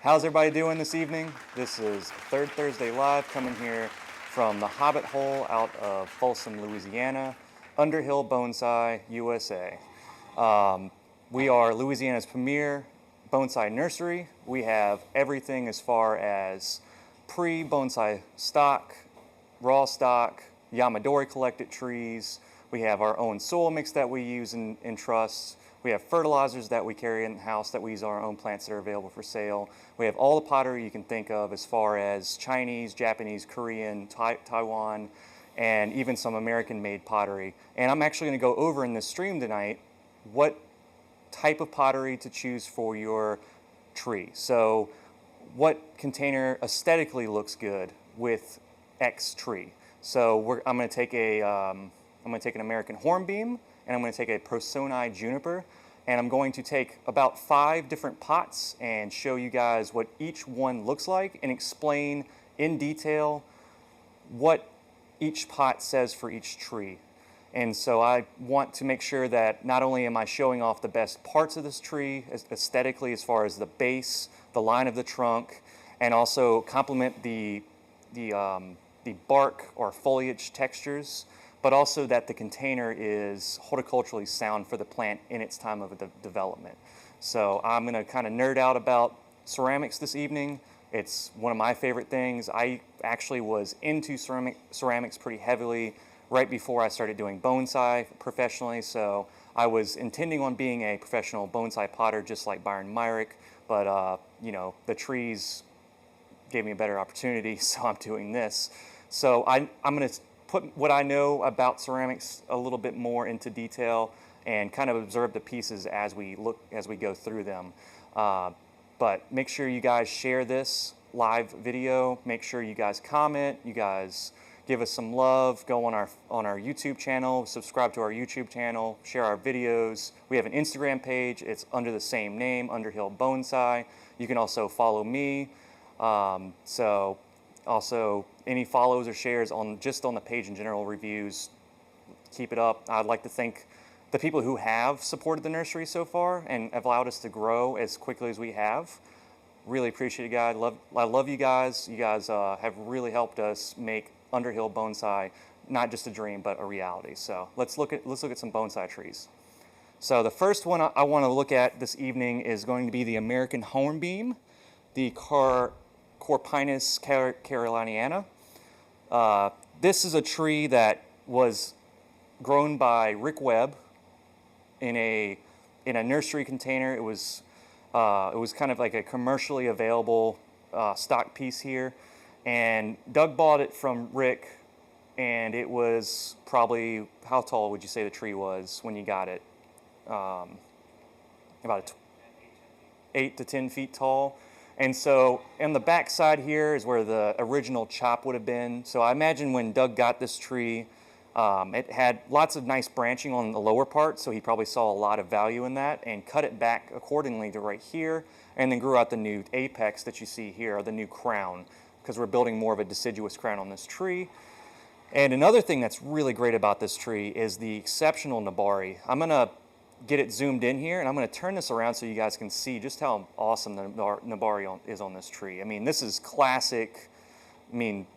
How's everybody doing this evening? This is Third Thursday Live coming here from the Hobbit Hole out of Folsom, Louisiana, Underhill Bonsai, USA. We are Louisiana's premier bonsai nursery. We have everything as far as pre-bonsai stock, raw stock, Yamadori collected trees. We have our own soil mix that we use in trusts. We have fertilizers that we carry in-house that we use on our own plants that are available for sale. We have all the pottery you can think of as far as Chinese, Japanese, Korean, Taiwan, and even some American-made pottery. And I'm actually going to go over in this stream tonight what type of pottery to choose for your tree. So what container aesthetically looks good with X tree. So I'm going to take an American hornbeam, and I'm going to take a Bonsai juniper, and I'm going to take about 5 different pots and show you guys what each one looks like and explain in detail what each pot says for each tree. And so I want to make sure that not only am I showing off the best parts of this tree aesthetically as far as the base, the line of the trunk, and also complement the bark or foliage textures, but also that the container is horticulturally sound for the plant in its time of development. So I'm gonna kind of nerd out about ceramics this evening. It's one of my favorite things. I actually was into ceramics pretty heavily right before I started doing bonsai professionally. So I was intending on being a professional bonsai potter just like Byron Myrick, but you know, the trees gave me a better opportunity, so I'm doing this. So I'm gonna put what I know about ceramics a little bit more into detail and kind of observe the pieces as we go through them. But make sure you guys share this live video. Make sure you guys comment. You guys give us some love. Go on our YouTube channel. Subscribe to our YouTube channel. Share our videos. We have an Instagram page. It's under the same name, Underhill Bonsai. You can also follow me. So also any follows or shares on the page in general, reviews, keep it up. I'd like to thank the people who have supported the nursery so far and have allowed us to grow as quickly as we have. Really appreciate you guys. I love you guys. You guys have really helped us make Underhill Bonsai not just a dream but a reality. So let's look at some bonsai trees. So the first one I want to look at this evening is going to be the American hornbeam, the Corpinus caroliniana. This is a tree that was grown by Rick Webb in a nursery container. It was kind of like a commercially available stock piece here, and Doug bought it from Rick, and it was probably, how tall would you say the tree was when you got it? About 8 to 10 feet tall. And so on the back side here is where the original chop would have been. So I imagine when Doug got this tree, it had lots of nice branching on the lower part, so he probably saw a lot of value in that and cut it back accordingly to right here, and then grew out the new apex that you see here, or the new crown, because we're building more of a deciduous crown on this tree. And another thing that's really great about this tree is the exceptional nabari. I'm gonna get it zoomed in here, and I'm going to turn this around so you guys can see just how awesome the nabari is on this tree. I mean, this is classic,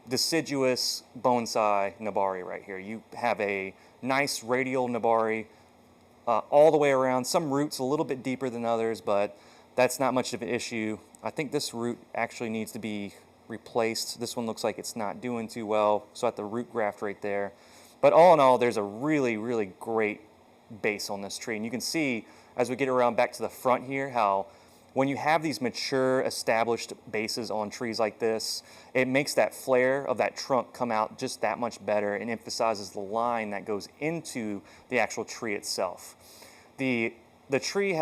deciduous bonsai nabari right here. You have a nice radial nabari all the way around. Some roots a little bit deeper than others, but that's not much of an issue. I think this root actually needs to be replaced. This one looks like it's not doing too well, so I have to root graft right there. But all in all, there's a really, really great base on this tree, and you can see as we get around back to the front here how when you have these mature established bases on trees like this, it makes that flare of that trunk come out just that much better and emphasizes the line that goes into the actual tree itself. The tree,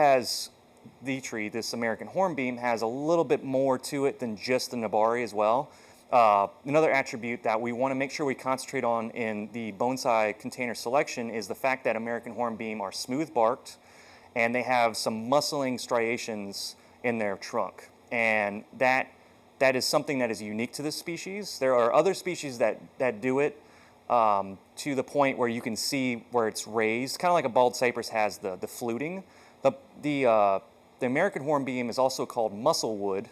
this American hornbeam, has a little bit more to it than just the nabari as well. Another attribute that we want to make sure we concentrate on in the bonsai container selection is the fact that American hornbeam are smooth barked, and they have some muscling striations in their trunk, and that is something that is unique to this species. There are other species that do it to the point where you can see where it's raised, kind of like a bald cypress has the fluting. The American hornbeam is also called musclewood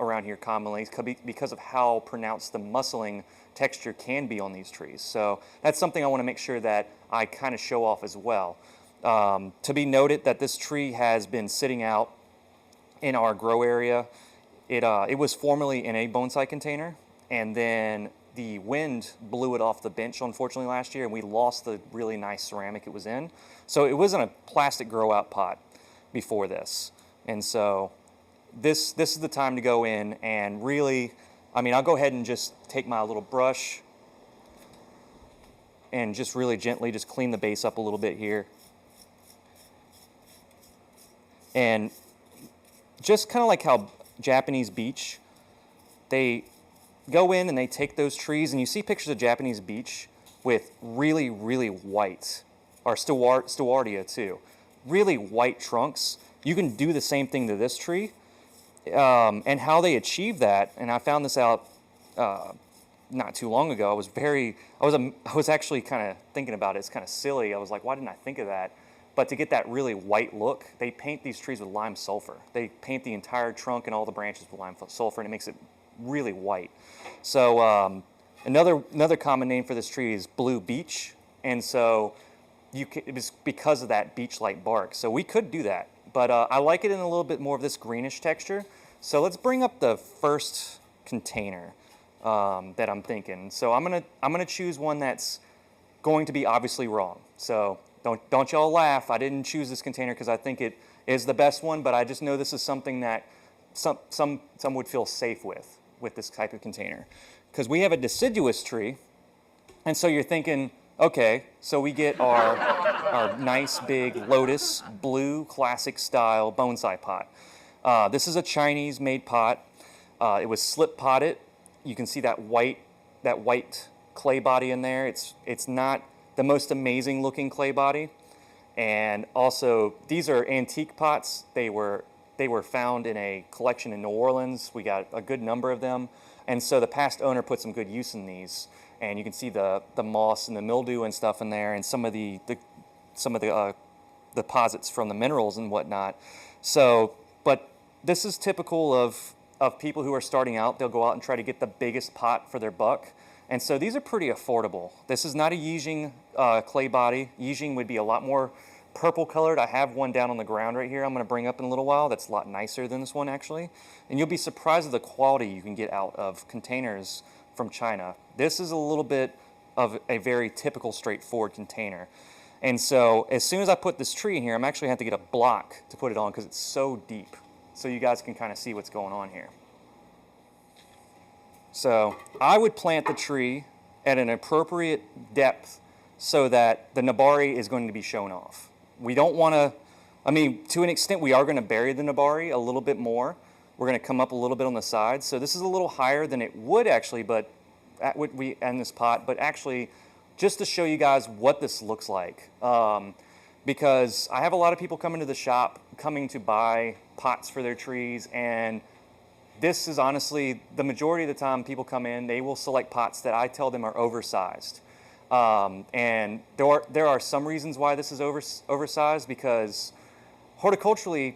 around here commonly because of how pronounced the muscling texture can be on these trees. So that's something I want to make sure that I kind of show off as well. To be noted that this tree has been sitting out in our grow area. It was formerly in a bonsai container, and then the wind blew it off the bench, unfortunately, last year, and we lost the really nice ceramic it was in. So it was in a plastic grow out pot before this. And so this is the time to go in and really, I mean, I'll go ahead and just take my little brush and just really gently just clean the base up a little bit here. And just kind of like how Japanese beech, they go in and they take those trees, and you see pictures of Japanese beech with really, really white, or Stewartia too, really white trunks. You can do the same thing to this tree, and how they achieve that. And I found this out not too long ago. I was actually kind of thinking about it. It's kind of silly. I was like, why didn't I think of that? But to get that really white look, they paint these trees with lime sulfur. They paint the entire trunk and all the branches with lime sulfur, and it makes it really white. So another common name for this tree is blue beech, and so it was because of that beech-like bark. So we could do that, but I like it in a little bit more of this greenish texture. So let's bring up the first container that I'm thinking. So I'm gonna choose one that's going to be obviously wrong. So don't y'all laugh. I didn't choose this container because I think it is the best one, but I just know this is something that some would feel safe with this type of container. Because we have a deciduous tree, and so you're thinking, okay, so we get our nice big Lotus blue classic style bonsai pot. This is a Chinese made pot. It was slip potted. You can see that white clay body in there. It's not the most amazing looking clay body. And also, these are antique pots. They were found in a collection in New Orleans. We got a good number of them. And so the past owner put some good use in these. And you can see the moss and the mildew and stuff in there, and some of the deposits from the minerals and whatnot. So, but this is typical of people who are starting out. They'll go out and try to get the biggest pot for their buck. And so these are pretty affordable. This is not a Yijing clay body. Yijing would be a lot more purple colored. I have one down on the ground right here I'm going to bring up in a little while that's a lot nicer than this one actually. And you'll be surprised at the quality you can get out of containers from China. This is a little bit of a very typical straightforward container. And so as soon as I put this tree in here, I'm actually going to have to get a block to put it on because it's so deep. So you guys can kind of see what's going on here. So I would plant the tree at an appropriate depth so that the nabari is going to be shown off. We don't want to, I mean, to an extent we are going to bury the nabari a little bit more. We're going to come up a little bit on the sides. So this is a little higher than it would actually, but we end this pot, but actually just to show you guys what this looks like. Because I have a lot of people coming to the shop, coming to buy pots for their trees, and this is honestly, the majority of the time people come in, they will select pots that I tell them are oversized. And there are some reasons why this is oversized, because horticulturally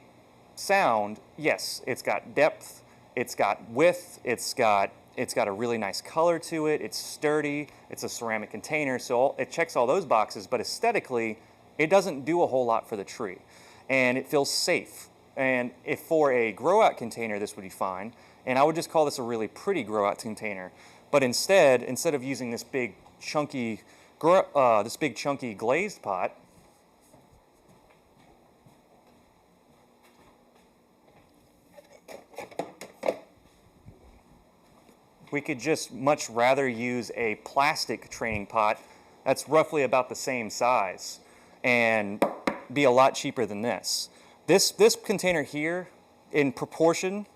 sound, yes, it's got depth, it's got width, it's got a really nice color to it, it's sturdy, it's a ceramic container, so it checks all those boxes, but aesthetically, it doesn't do a whole lot for the tree. And it feels safe. And if for a grow-out container, this would be fine. And I would just call this a really pretty grow-out container. But instead of using this big chunky glazed pot, we could just much rather use a plastic training pot that's roughly about the same size and be a lot cheaper than this. This container here, in proportion,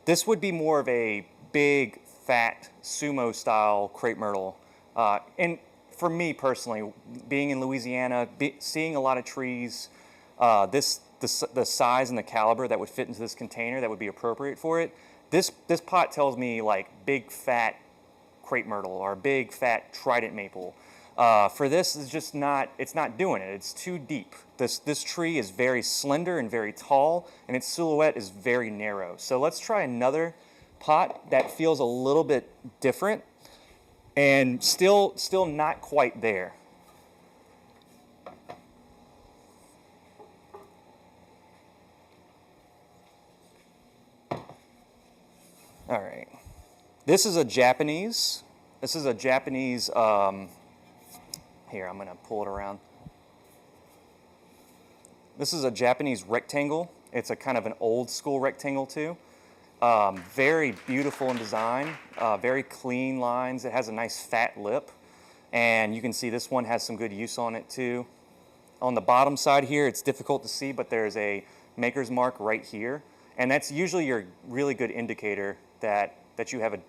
this would be more of a big, fat, sumo style crepe myrtle. And for me personally, being in Louisiana, seeing a lot of trees, the size and the caliber that would fit into this container that would be appropriate for it, this pot tells me like big fat crepe myrtle or big fat trident maple. For this, it's just not, it's not doing it. It's too deep. This tree is very slender and very tall, and its silhouette is very narrow. So let's try another pot that feels a little bit different and still not quite there. All right. This is a Japanese. Here, I'm going to pull it around. This is a Japanese rectangle. It's a kind of an old school rectangle too. Very beautiful in design, very clean lines. It has a nice fat lip. And you can see this one has some good use on it too. On the bottom side here, it's difficult to see, but there's a maker's mark right here. And that's usually your really good indicator that you have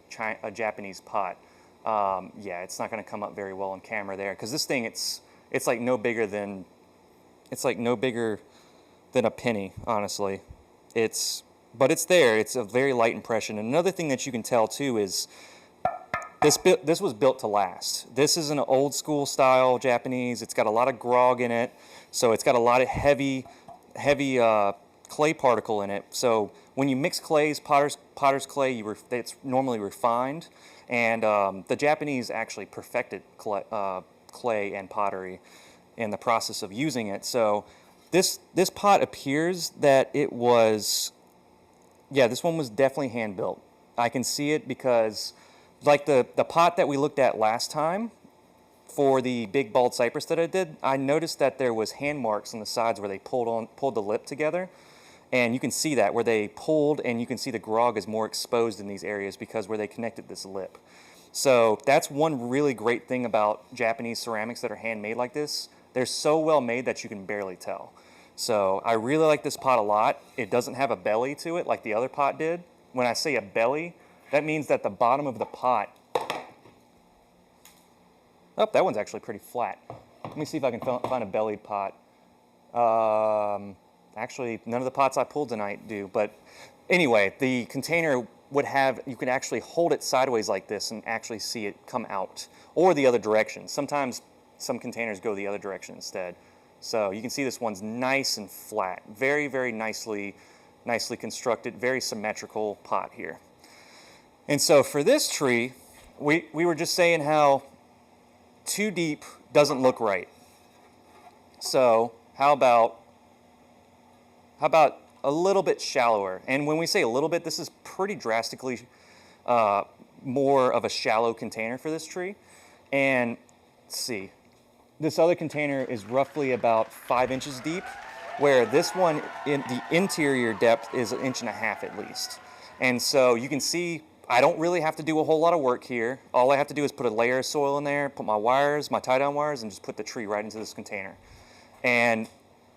a Japanese pot. Yeah, it's not going to come up very well on camera there because this thing, it's like no bigger than a penny, honestly. But it's there. It's a very light impression. And another thing that you can tell too is this was built to last. This is an old school style Japanese. It's got a lot of grog in it, so it's got a lot of heavy clay particle in it. So when you mix clays, potter's clay, it's normally refined, and the Japanese actually perfected clay and pottery in the process of using it. So this pot appears that it was, yeah, this one was definitely hand built. I can see it because, like the pot that we looked at last time for the big bald cypress that I did, I noticed that there was hand marks on the sides where they pulled the lip together. And you can see that where they pulled, and you can see the grog is more exposed in these areas because where they connected this lip. So that's one really great thing about Japanese ceramics that are handmade like this. They're so well made that you can barely tell. So I really like this pot a lot. It doesn't have a belly to it like the other pot did. When I say a belly, that means that the bottom of the pot, oh, that one's actually pretty flat. Let me see if I can find a bellied pot. Actually, none of the pots I pulled tonight do, but anyway, the container would have, you could actually hold it sideways like this and actually see it come out, or the other direction. Sometimes some containers go the other direction instead. So you can see this one's nice and flat, very, very nicely constructed, very symmetrical pot here. And so for this tree, we were just saying how too deep doesn't look right. So how about a little bit shallower? And when we say a little bit, this is pretty drastically more of a shallow container for this tree. And let's see, this other container is roughly about 5 inches deep, where this one, in the interior depth, is 1.5 inches at least. And so you can see I don't really have to do a whole lot of work here. All I have to do is put a layer of soil in there, put my wires, my tie-down wires, and just put the tree right into this container. And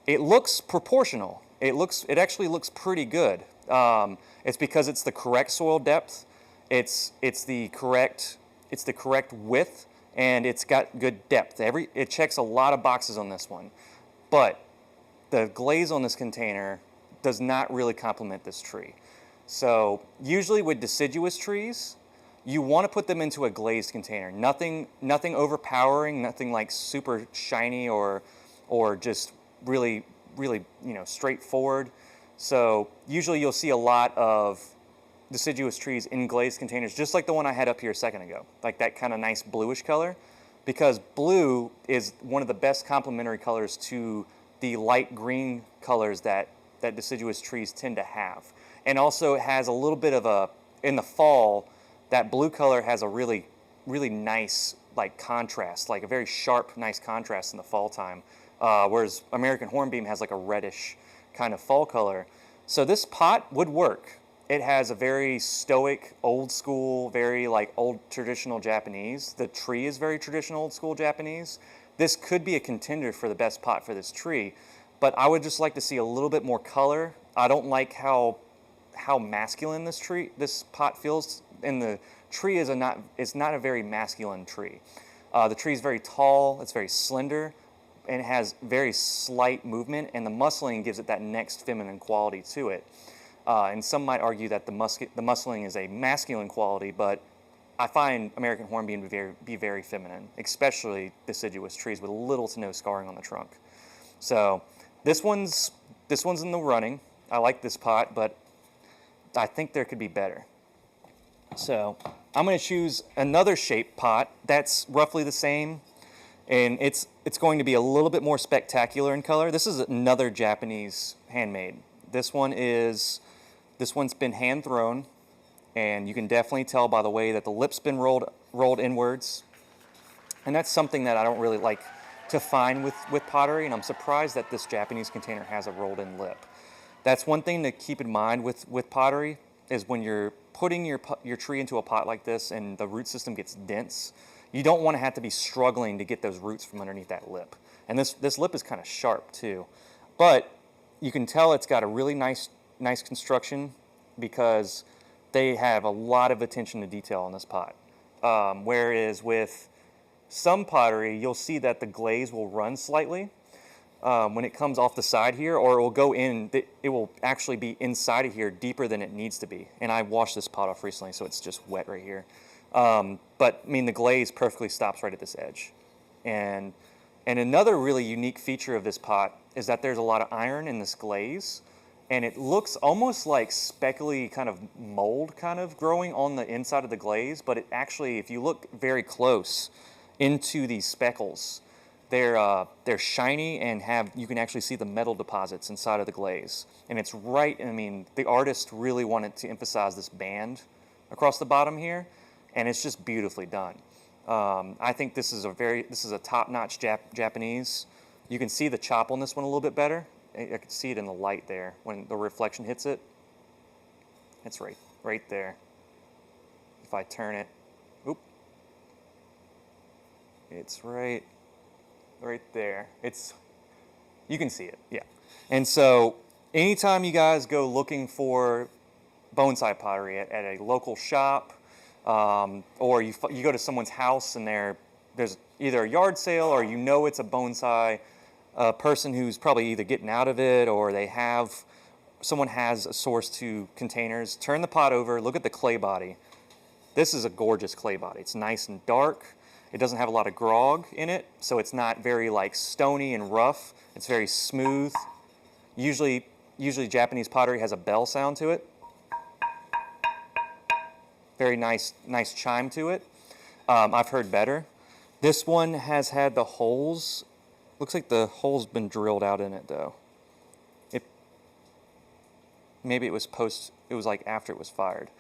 it looks proportional. It actually looks pretty good. It's because it's the correct soil depth, it's the correct width, and it's got good depth. It checks a lot of boxes on this one. But the glaze on this container does not really complement this tree. So usually with deciduous trees, you want to put them into a glazed container. Nothing overpowering, nothing like super shiny or just really straightforward. So usually you'll see a lot of deciduous trees in glazed containers, just like the one I had up here a second ago, like that kind of nice bluish color, because blue is one of the best complementary colors to the light green colors that deciduous trees tend to have. And also it has a little bit of in the fall, that blue color has a really, really nice like contrast, like a very sharp, nice contrast in the fall time. Whereas American hornbeam has like a reddish kind of fall color. So this pot would work. It has a very stoic, old school, very like old traditional Japanese. The tree is very traditional, old school Japanese. This could be a contender for the best pot for this tree, but I would just like to see a little bit more color. I don't like how masculine this pot feels, and the tree is not a very masculine tree. The tree is very tall, it's very slender, and it has very slight movement, and the muscling gives it that next feminine quality to it. And some might argue that the muscling is a masculine quality, but I find American hornbeam to be very feminine, especially deciduous trees with little to no scarring on the trunk. So this one's in the running. I like this pot, but I think there could be better. So I'm going to choose another shaped pot that's roughly the same, and it's going to be a little bit more spectacular in color. This is another Japanese handmade. This one's been hand thrown, and you can definitely tell by the way that the lip's been rolled inwards. And that's something that I don't really like to find with pottery, and I'm surprised that this Japanese container has a rolled in lip. That's one thing to keep in mind with pottery, is when you're putting your tree into a pot like this and the root system gets dense, you don't want to have to be struggling to get those roots from underneath that lip. And this lip is kind of sharp too. But you can tell it's got a really nice construction because they have a lot of attention to detail on this pot. Whereas with some pottery, you'll see that the glaze will run slightly when it comes off the side here, or it will go in, it will actually be inside of here deeper than it needs to be. And I washed this pot off recently, so it's just wet right here. But I mean, the glaze perfectly stops right at this edge. And another really unique feature of this pot is that there's a lot of iron in this glaze, and it looks almost like speckly kind of mold kind of growing on the inside of the glaze, but it actually, if you look very close into these speckles, they're shiny and you can actually see the metal deposits inside of the glaze. And it's right, I mean, the artist really wanted to emphasize this band across the bottom here, and it's just beautifully done. I think this is a top-notch Japanese. You can see the chop on this one a little bit better. I can see it in the light there when the reflection hits it. It's right there. If I turn it, oop, it's right there. You can see it, yeah. And so anytime you guys go looking for bonsai pottery at a local shop, or you go to someone's house and there's either a yard sale, or you know it's a bonsai person who's probably either getting out of it, or someone has a source to containers, turn the pot over, look at the clay body. This is a gorgeous clay body. It's nice and dark. It doesn't have a lot of grog in it, so it's not very like stony and rough. It's very smooth. Usually Japanese pottery has a bell sound to it. Very nice chime to it. I've heard better. This one has had the holes. Looks like the hole's been drilled out in it though. Maybe it was like after it was fired.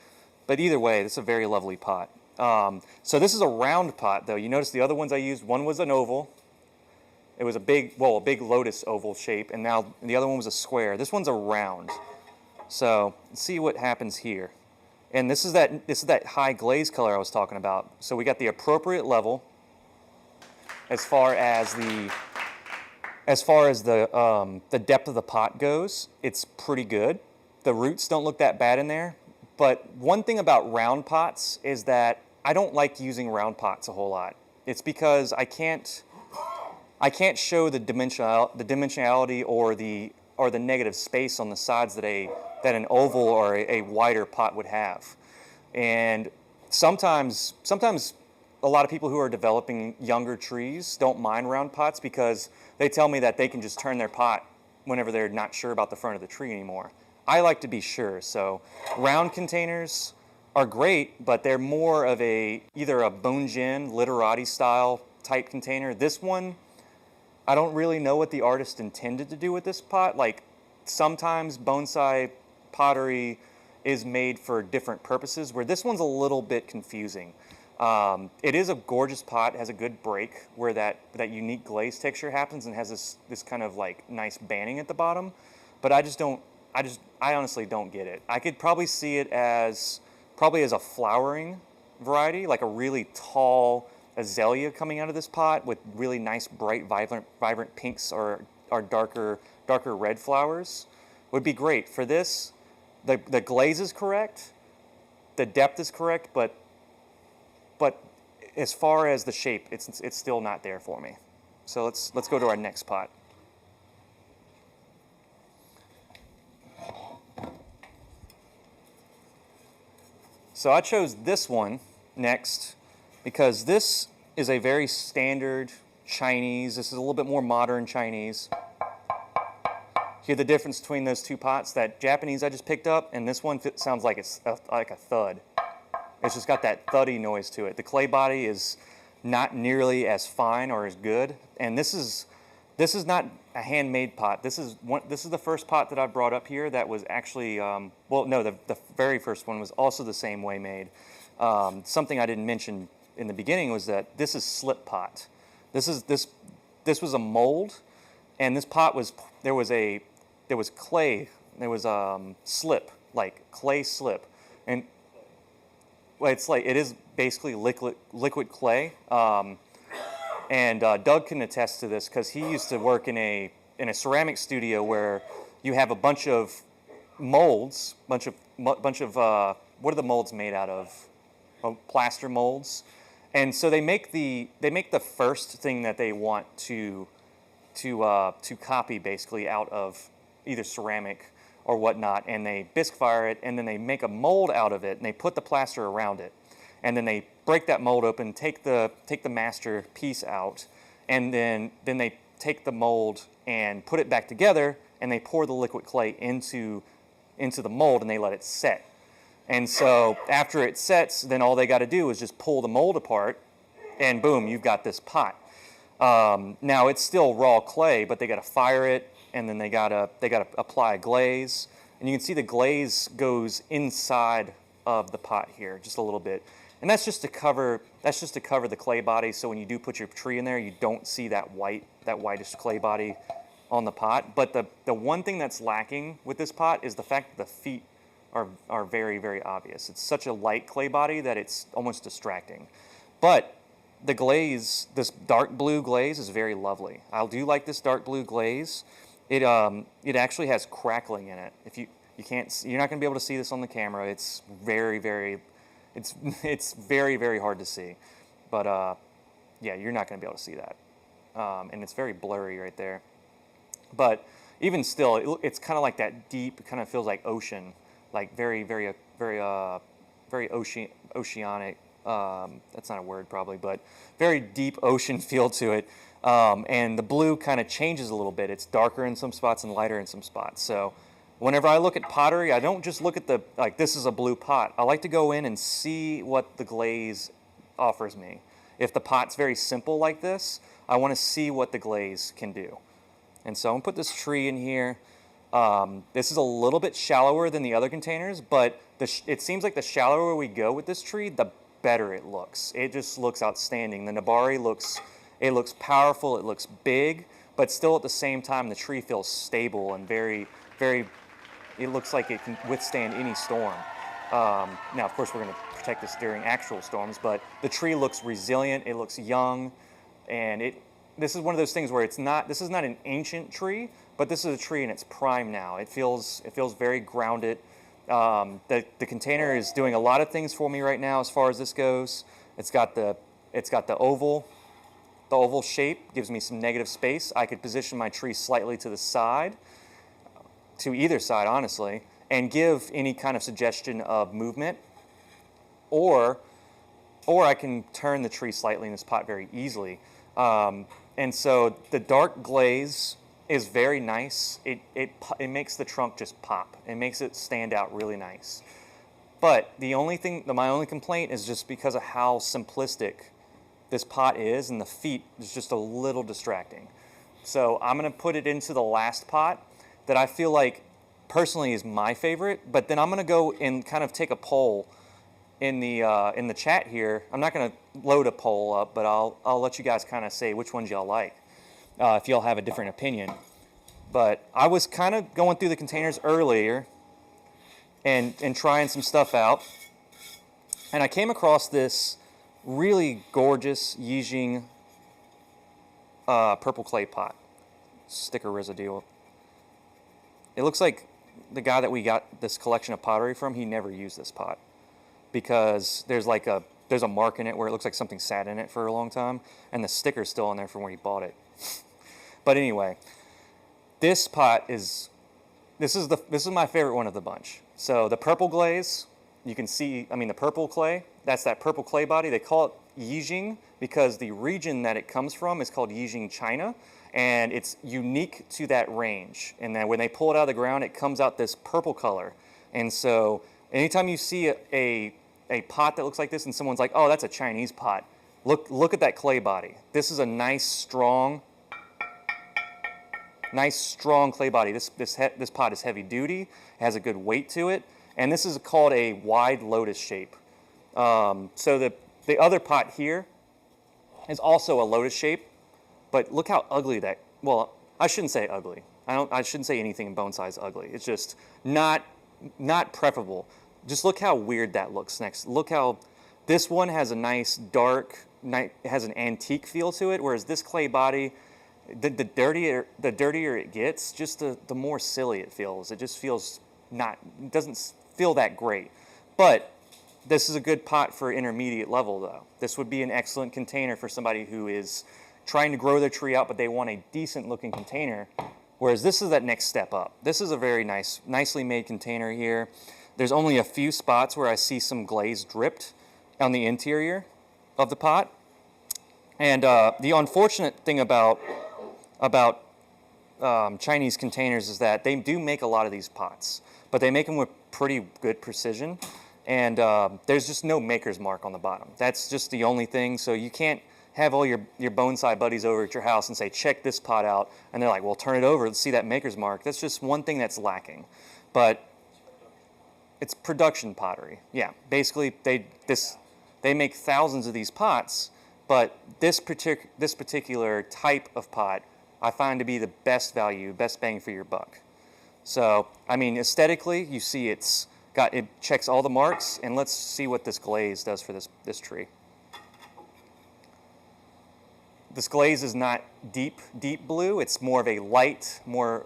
But either way, this is a very lovely pot. So this is a round pot though. You notice the other ones I used, one was an oval. It was a big Lotus oval shape, and now the other one was a square. This one's a round. So let's see what happens here. And this is that high glaze color I was talking about. So we got the appropriate level as far as the depth of the pot goes. It's pretty good. The roots don't look that bad in there. But one thing about round pots is that I don't like using round pots a whole lot. It's because I can't show the dimensionality or the negative space on the sides that an oval or a wider pot would have. And sometimes a lot of people who are developing younger trees don't mind round pots because they tell me that they can just turn their pot whenever they're not sure about the front of the tree anymore. I like to be sure, so round containers are great, but they're more of either a bunjin, literati style type container. This one, I don't really know what the artist intended to do with this pot. Like, sometimes bonsai pottery is made for different purposes, where this one's a little bit confusing. It is a gorgeous pot, has a good break where that unique glaze texture happens and has this kind of like nice banding at the bottom, but I honestly don't get it. I could probably see it as a flowering variety, like a really tall azalea coming out of this pot with really nice, bright, vibrant pinks or darker red flowers. Would be great. For this, the glaze is correct, the depth is correct, but as far as the shape, it's still not there for me. So let's go to our next pot. So I chose this one next because this is a very standard Chinese. This is a little bit more modern Chinese. Hear the difference between those two pots? That Japanese I just picked up and this one sounds like it's like a thud. It's just got that thuddy noise to it. The clay body is not nearly as fine or as good. And this is not a handmade pot. This is the first pot that I brought up here that was actually, well, no, the very first one was also the same way made. Something I didn't mention in the beginning was that this is slip pot. This was a mold, and this pot was, there was clay, there was slip, like clay slip. And well, it is basically liquid clay. And Doug can attest to this because he used to work in a ceramic studio where you have a bunch of molds, bunch of what are the molds made out of? Plaster molds. And so they make the first thing that they want to copy basically out of either ceramic or whatnot, and they bisque fire it, and then they make a mold out of it, and they put the plaster around it, and then they break that mold open, take the master piece out, and then they take the mold and put it back together, and they pour the liquid clay into the mold, and they let it set. And so after it sets, then all they got to do is just pull the mold apart, and boom, you've got this pot. Now it's still raw clay, but they got to fire it, and then they got to apply a glaze, and you can see the glaze goes inside of the pot here just a little bit, and that's just to cover the clay body. So when you do put your tree in there, you don't see that whitish clay body on the pot. But the one thing that's lacking with this pot is the fact that the feet are very, very obvious. It's such a light clay body that it's almost distracting. But the glaze, this dark blue glaze, is very lovely. I do like this dark blue glaze. It actually has crackling in it. If you're not going to be able to see this on the camera. It's very, very, it's very, very hard to see. But yeah, you're not going to be able to see that. And it's very blurry right there. But even still, it's kind of like that deep, kind of feels like ocean, like very, very, very, very oceanic. That's not a word probably, but very deep ocean feel to it. And the blue kind of changes a little bit. It's darker in some spots and lighter in some spots. So whenever I look at pottery, I don't just look at this is a blue pot. I like to go in and see what the glaze offers me. If the pot's very simple like this, I want to see what the glaze can do. And so I'm going to put this tree in here. This is a little bit shallower than the other containers, but it seems like the shallower we go with this tree, the better it looks. It just looks outstanding. The Nabari looks powerful, it looks big, but still at the same time the tree feels stable and very, very, it looks like it can withstand any storm. Now of course we're going to protect this during actual storms, but the tree looks resilient, it looks young, and this is one of those things where this is not an ancient tree, but this is a tree in its prime now. It feels very grounded. The container is doing a lot of things for me right now as far as this goes. It's got the oval shape, gives me some negative space. I could position my tree slightly to the side, to either side honestly, and give any kind of suggestion of movement, or I can turn the tree slightly in this pot very easily. And so the dark glaze is very nice. It makes the trunk just pop. It makes it stand out really nice. But my only complaint is just because of how simplistic this pot is, and the feet is just a little distracting. So I'm going to put it into the last pot that I feel like personally is my favorite, but then I'm going to go and kind of take a poll in the chat here. I'm not going to load a poll up, but I'll let you guys kind of say which ones y'all like, if y'all have a different opinion. But I was kind of going through the containers earlier and trying some stuff out, and I came across this really gorgeous Yijing purple clay pot, sticker residue. It looks like the guy that we got this collection of pottery from, he never used this pot, because there's a mark in it where it looks like something sat in it for a long time, and the sticker's still on there from where he bought it. But anyway, this pot is my favorite one of the bunch. So the purple glaze, you can see, the purple clay, that's that purple clay body. They call it Yijing because the region that it comes from is called Yijing, China, and it's unique to that range. And then when they pull it out of the ground, it comes out this purple color. And so anytime you see a pot that looks like this and someone's like, oh, that's a Chinese pot. Look at that clay body. This is a nice strong clay body. This pot is heavy duty, it has a good weight to it, and this is called a wide lotus shape. So the other pot here is also a lotus shape, but look how ugly that, well, I shouldn't say ugly. I shouldn't say anything in bonsai is ugly. It's just not preferable. Just look how weird that looks next. Look how this one has a nice dark, it has an antique feel to it, whereas this clay body, the dirtier it gets, just the more silly it feels. It just feels it doesn't feel that great. But this is a good pot for intermediate level though. This would be an excellent container for somebody who is trying to grow their tree out, but they want a decent looking container. Whereas this is that next step up. This is a very nicely made container here. There's only a few spots where I see some glaze dripped on the interior of the pot. And the unfortunate thing about Chinese containers is that they do make a lot of these pots, but they make them with pretty good precision. And there's just no maker's mark on the bottom. That's just the only thing. So you can't have all your bonsai buddies over at your house and say, check this pot out. And they're like, well, turn it over, let's see that maker's mark. That's just one thing that's lacking. But it's production pottery. Yeah, basically they make thousands of these pots, but this particular type of pot I find to be the best value, best bang for your buck. So, I mean, aesthetically, you see it checks all the marks, and let's see what this glaze does for this tree. This glaze is not deep blue. It's more of a light, more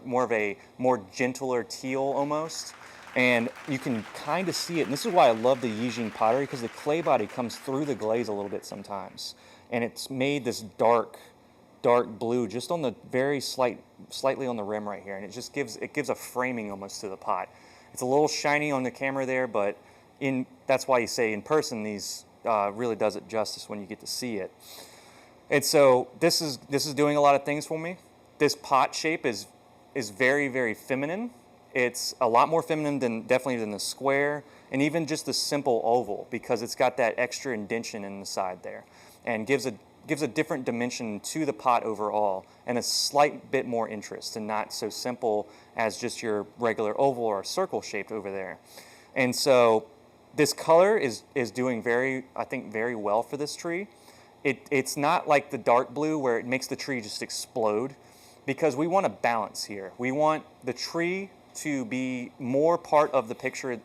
gentler teal almost. And you can kind of see it. And this is why I love the Yijing pottery, because the clay body comes through the glaze a little bit sometimes. And it's made this dark blue just on the very slightly on the rim right here. And it just gives a framing almost to the pot. It's a little shiny on the camera there, but that's why you say in person these really does it justice when you get to see it. And so this is doing a lot of things for me. This pot shape is very, very feminine. It's a lot more feminine definitely than the square, and even just the simple oval, because it's got that extra indentation in the side there, and gives a different dimension to the pot overall, and a slight bit more interest, and not so simple as just your regular oval or circle shaped over there. And so this color is doing I think very well for this tree. It's not like the dark blue where it makes the tree just explode, because we want a balance here. We want the tree to be more part of the picture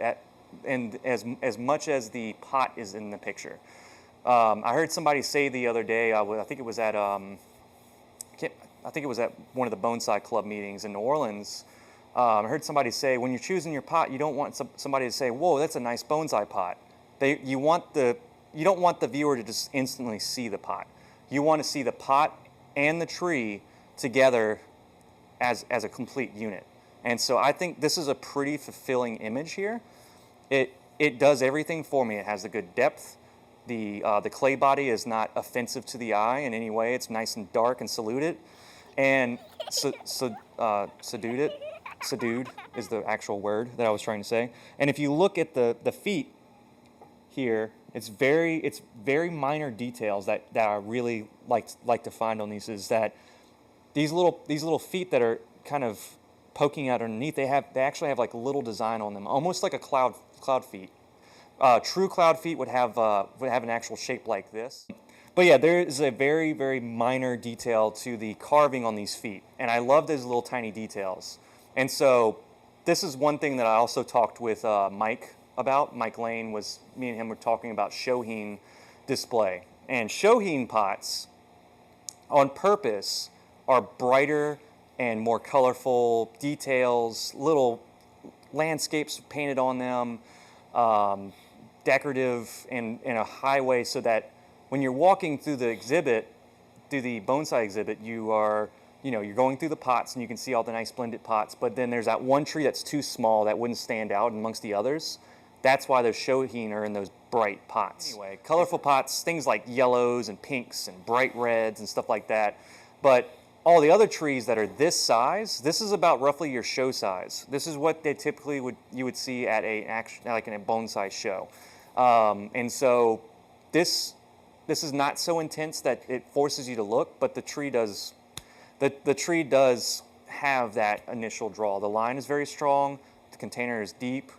and as much as the pot is in the picture. I heard somebody say the other day, I think it was at one of the Bonsai Club meetings in New Orleans. I heard somebody say, when you're choosing your pot, you don't want somebody to say, whoa, that's a nice bonsai pot. You don't want the viewer to just instantly see the pot. You want to see the pot and the tree together as a complete unit. And so I think this is a pretty fulfilling image here. It does everything for me. It has a good depth. The clay body is not offensive to the eye in any way. It's nice and dark and subdued. And subdued is the actual word that I was trying to say. And if you look at the feet here, it's very minor details that I really like to find on these, is that these little feet that are kind of poking out underneath, they actually have like a little design on them, almost like a cloud feet. True cloud feet would have an actual shape like this. But yeah, there is a very, very minor detail to the carving on these feet, and I love those little tiny details. And so this is one thing that I also talked with Mike about. Mike Lane me and him were talking about Shohin display. And Shohin pots, on purpose, are brighter and more colorful details, little landscapes painted on them, decorative in a high way, so that when you're walking through the bonsai exhibit, you're going through the pots and you can see all the nice blended pots, but then there's that one tree that's too small that wouldn't stand out amongst the others. That's why those Shohin are in those bright pots. Anyway, colorful pots, things like yellows and pinks and bright reds and stuff like that. But all the other trees that are this size, this is about roughly your show size. This is what they typically you would see at in a bonsai show. And so this is not so intense that it forces you to look, but the tree does have that initial draw. The line is very strong, the container is deep,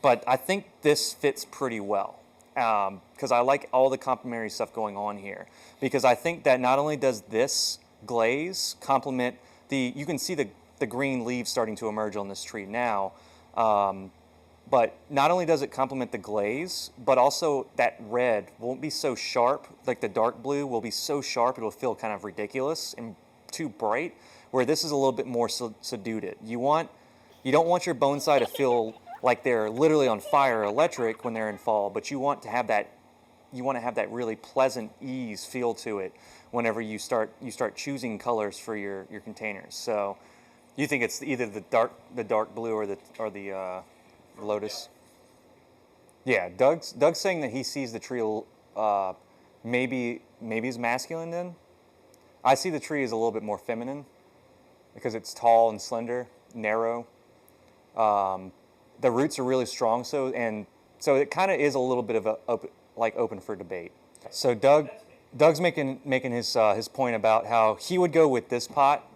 but I think this fits pretty well because I like all the complementary stuff going on here, because I think that not only does this glaze complement you can see the green leaves starting to emerge on this tree now, but not only does it complement the glaze, but also that red won't be so sharp, like the dark blue will be so sharp it'll feel kind of ridiculous and too bright, where this is a little bit more subdued. You don't want your bonsai to feel like they're literally on fire or electric when they're in fall, but you want to have that really pleasant ease feel to it whenever you start choosing colors for your containers. So you think it's either the dark blue or the Lotus? Yeah, Doug's saying that he sees the tree maybe is masculine then. I see the tree as a little bit more feminine because it's tall and slender, narrow. The roots are really strong, so it kind of is a little bit of open for debate. So Doug's making his point about how he would go with this pot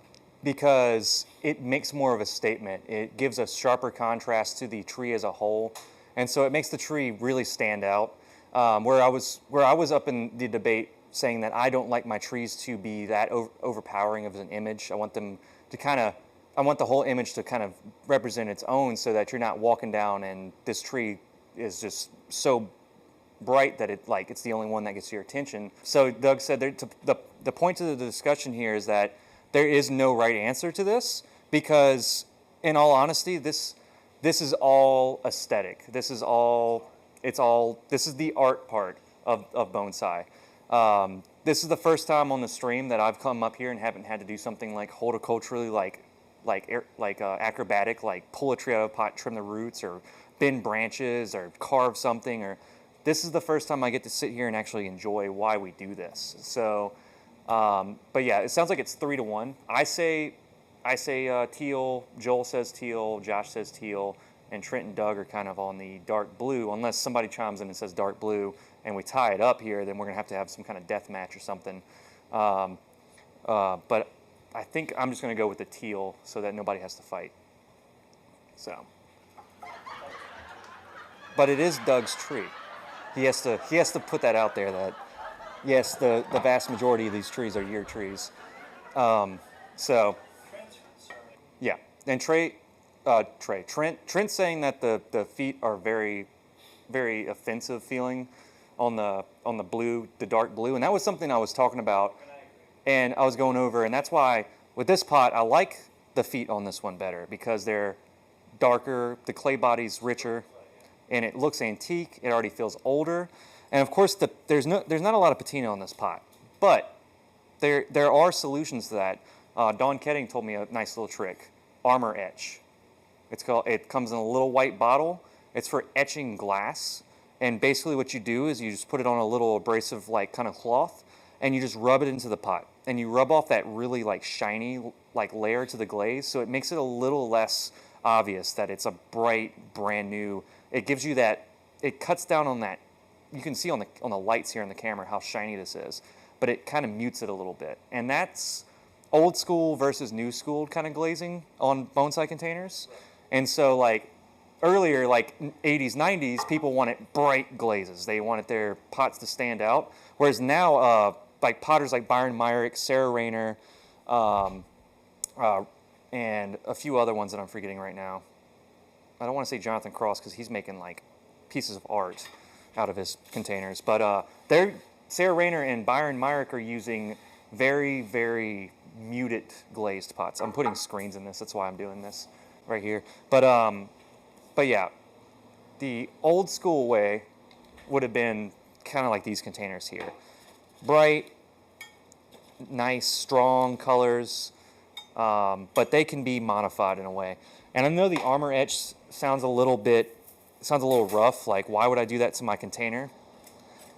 because it makes more of a statement. It gives a sharper contrast to the tree as a whole, and so it makes the tree really stand out. Where I was up in the debate saying that I don't like my trees to be that overpowering of an image. I want them to I want the whole image to kind of represent its own, so that you're not walking down and this tree is just so bright that it's the only one that gets your attention. So Doug said the point of the discussion here is that there is no right answer to this, because in all honesty, this is all aesthetic. This is the art part of bonsai. This is the first time on the stream that I've come up here and haven't had to do something like horticulturally, acrobatic, like pull a tree out of a pot, trim the roots, or bend branches, or carve something. Or this is the first time I get to sit here and actually enjoy why we do this. So, but yeah, it sounds like it's 3-1. I say teal. Joel says teal. Josh says teal. And Trent and Doug are kind of on the dark blue, unless somebody chimes in and says dark blue, and we tie it up here, then we're going to have some kind of death match or something. But I think I'm just going to go with the teal so that nobody has to fight. So, but it is Doug's tree. He has to put that out there that, yes, the vast majority of these trees are your trees. So, yeah. And Trent's saying that the feet are very, very offensive feeling on the blue, the dark blue, and that was something I was talking about, and I was going over, and that's why with this pot I like the feet on this one better, because they're darker, the clay body's richer, and it looks antique. It already feels older, and of course there's not a lot of patina on this pot, but there are solutions to that. Don Ketting told me a nice little trick: armor etch. It comes in a little white bottle. It's for etching glass. And basically what you do is you just put it on a little abrasive kind of cloth, and you just rub it into the pot. And you rub off that really shiny layer to the glaze, so it makes it a little less obvious that it's a bright, brand new. It gives you that, it cuts down on that. You can see on the lights here in the camera how shiny this is, but it kind of mutes it a little bit. And that's old school versus new school kind of glazing on bonsai containers. And so earlier, 80s, 90s, people wanted bright glazes. They wanted their pots to stand out. Whereas now, potters like Byron Myrick, Sarah Rayner, and a few other ones that I'm forgetting right now. I don't want to say Jonathan Cross because he's making pieces of art out of his containers. But Sarah Rayner and Byron Myrick are using very, very muted glazed pots. I'm putting screens in this. That's why I'm doing this right here. But yeah, the old school way would have been kind of like these containers here. Bright, nice, strong colors, but they can be modified in a way. And I know the armor etch sounds a little rough, why would I do that to my container?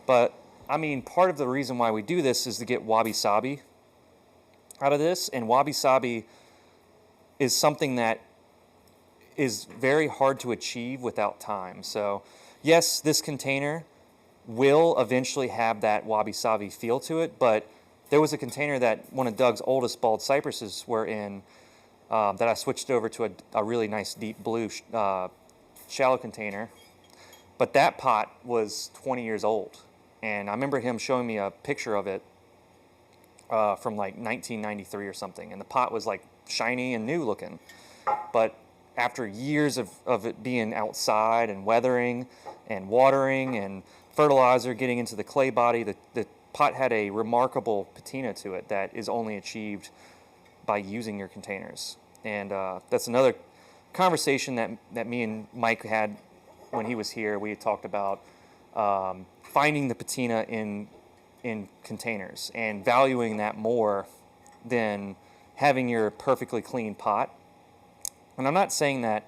But I mean, part of the reason why we do this is to get wabi-sabi out of this, and wabi-sabi is something that is very hard to achieve without time. So yes, this container will eventually have that wabi-sabi feel to it, but there was a container that one of Doug's oldest bald cypresses were in that I switched over to a really nice deep blue shallow container. But that pot was 20 years old. And I remember him showing me a picture of it from like 1993 or something. And the pot was like shiny and new looking. But after years of it being outside and weathering and watering and fertilizer getting into the clay body, the pot had a remarkable patina to it that is only achieved by using your containers. And that's another conversation that me and Mike had when he was here. We had talked about finding the patina in containers and valuing that more than having your perfectly clean pot. And I'm not saying that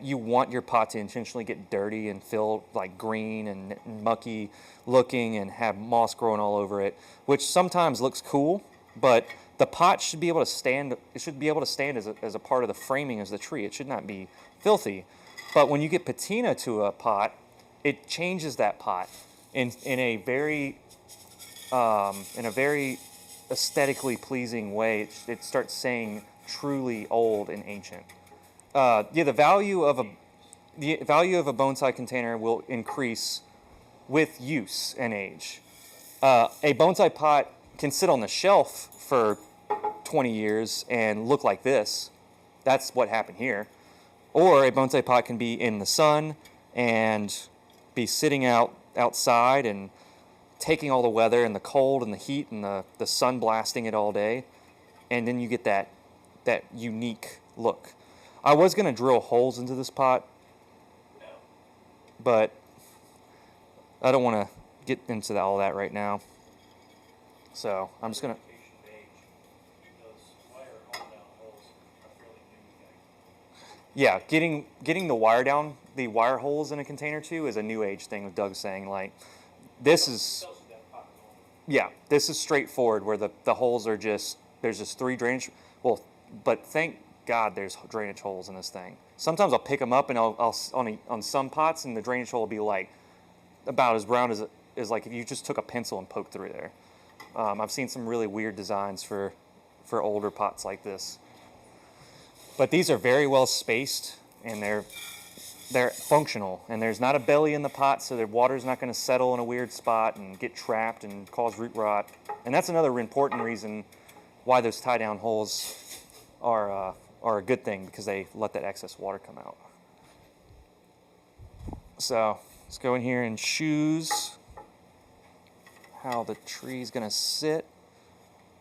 you want your pot to intentionally get dirty and feel like green and mucky looking and have moss growing all over it, which sometimes looks cool, but the pot should be able to stand. It should be able to stand as a part of the framing of the tree. It should not be filthy. But when you get patina to a pot, it changes that pot in a very aesthetically pleasing way. It starts saying truly old and ancient. The value of a bonsai container will increase with use and age. A bonsai pot can sit on the shelf for 20 years and look like this. That's what happened here. Or a bonsai pot can be in the sun and be sitting outside and taking all the weather and the cold and the heat and the sun blasting it all day. And then you get that unique look. I was going to drill holes into this pot, but I don't want to get into all that right now. So I'm just going to... Yeah, getting the wire holes in a container too is a new age thing with Doug saying, like, this is straightforward where the holes are there's just 3 drainage, but thank God there's drainage holes in this thing. Sometimes I'll pick them up and I'll on some pots and the drainage hole will be like about as brown as like if you just took a pencil and poked through there. I've seen some really weird designs for older pots like this. But these are very well spaced and they're functional, and there's not a belly in the pot, so the water's not going to settle in a weird spot and get trapped and cause root rot. And that's another important reason why those tie down holes are a good thing, because they let that excess water come out. So let's go in here and choose how the tree's going to sit.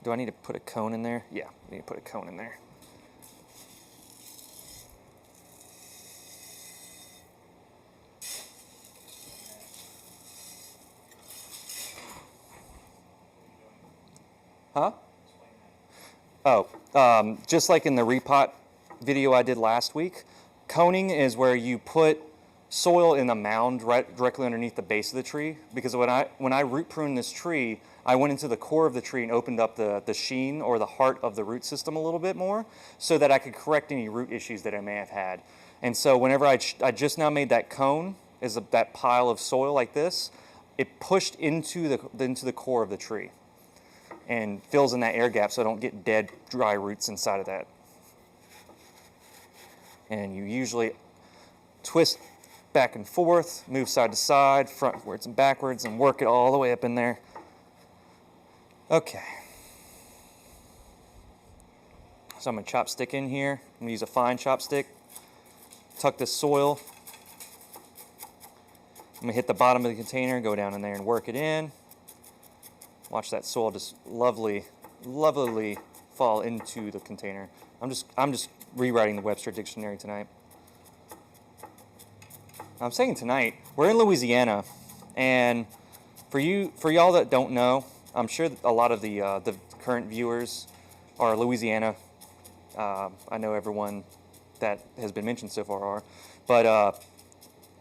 Do I need to put a cone in there? Yeah, I need to put a cone in there. Huh? Oh, just like in the repot video I did last week, coning is where you put soil in a mound directly underneath the base of the tree. Because when I root pruned this tree, I went into the core of the tree and opened up the sheen or the heart of the root system a little bit more, so that I could correct any root issues that I may have had. And so whenever I just now made that cone, that pile of soil like this, it pushed into the core of the tree and fills in that air gap so I don't get dead, dry roots inside of that. And you usually twist back and forth, move side to side, frontwards and backwards, and work it all the way up in there. Okay. So I'm going to chopstick in here. I'm going to use a fine chopstick. Tuck this soil. I'm going to hit the bottom of the container, go down in there and work it in. Watch that soil just lovely fall into the container. I'm just rewriting the Webster Dictionary tonight. I'm saying tonight, we're in Louisiana, and for y'all that don't know, I'm sure that a lot of the current viewers are Louisiana. I know everyone that has been mentioned so far are, but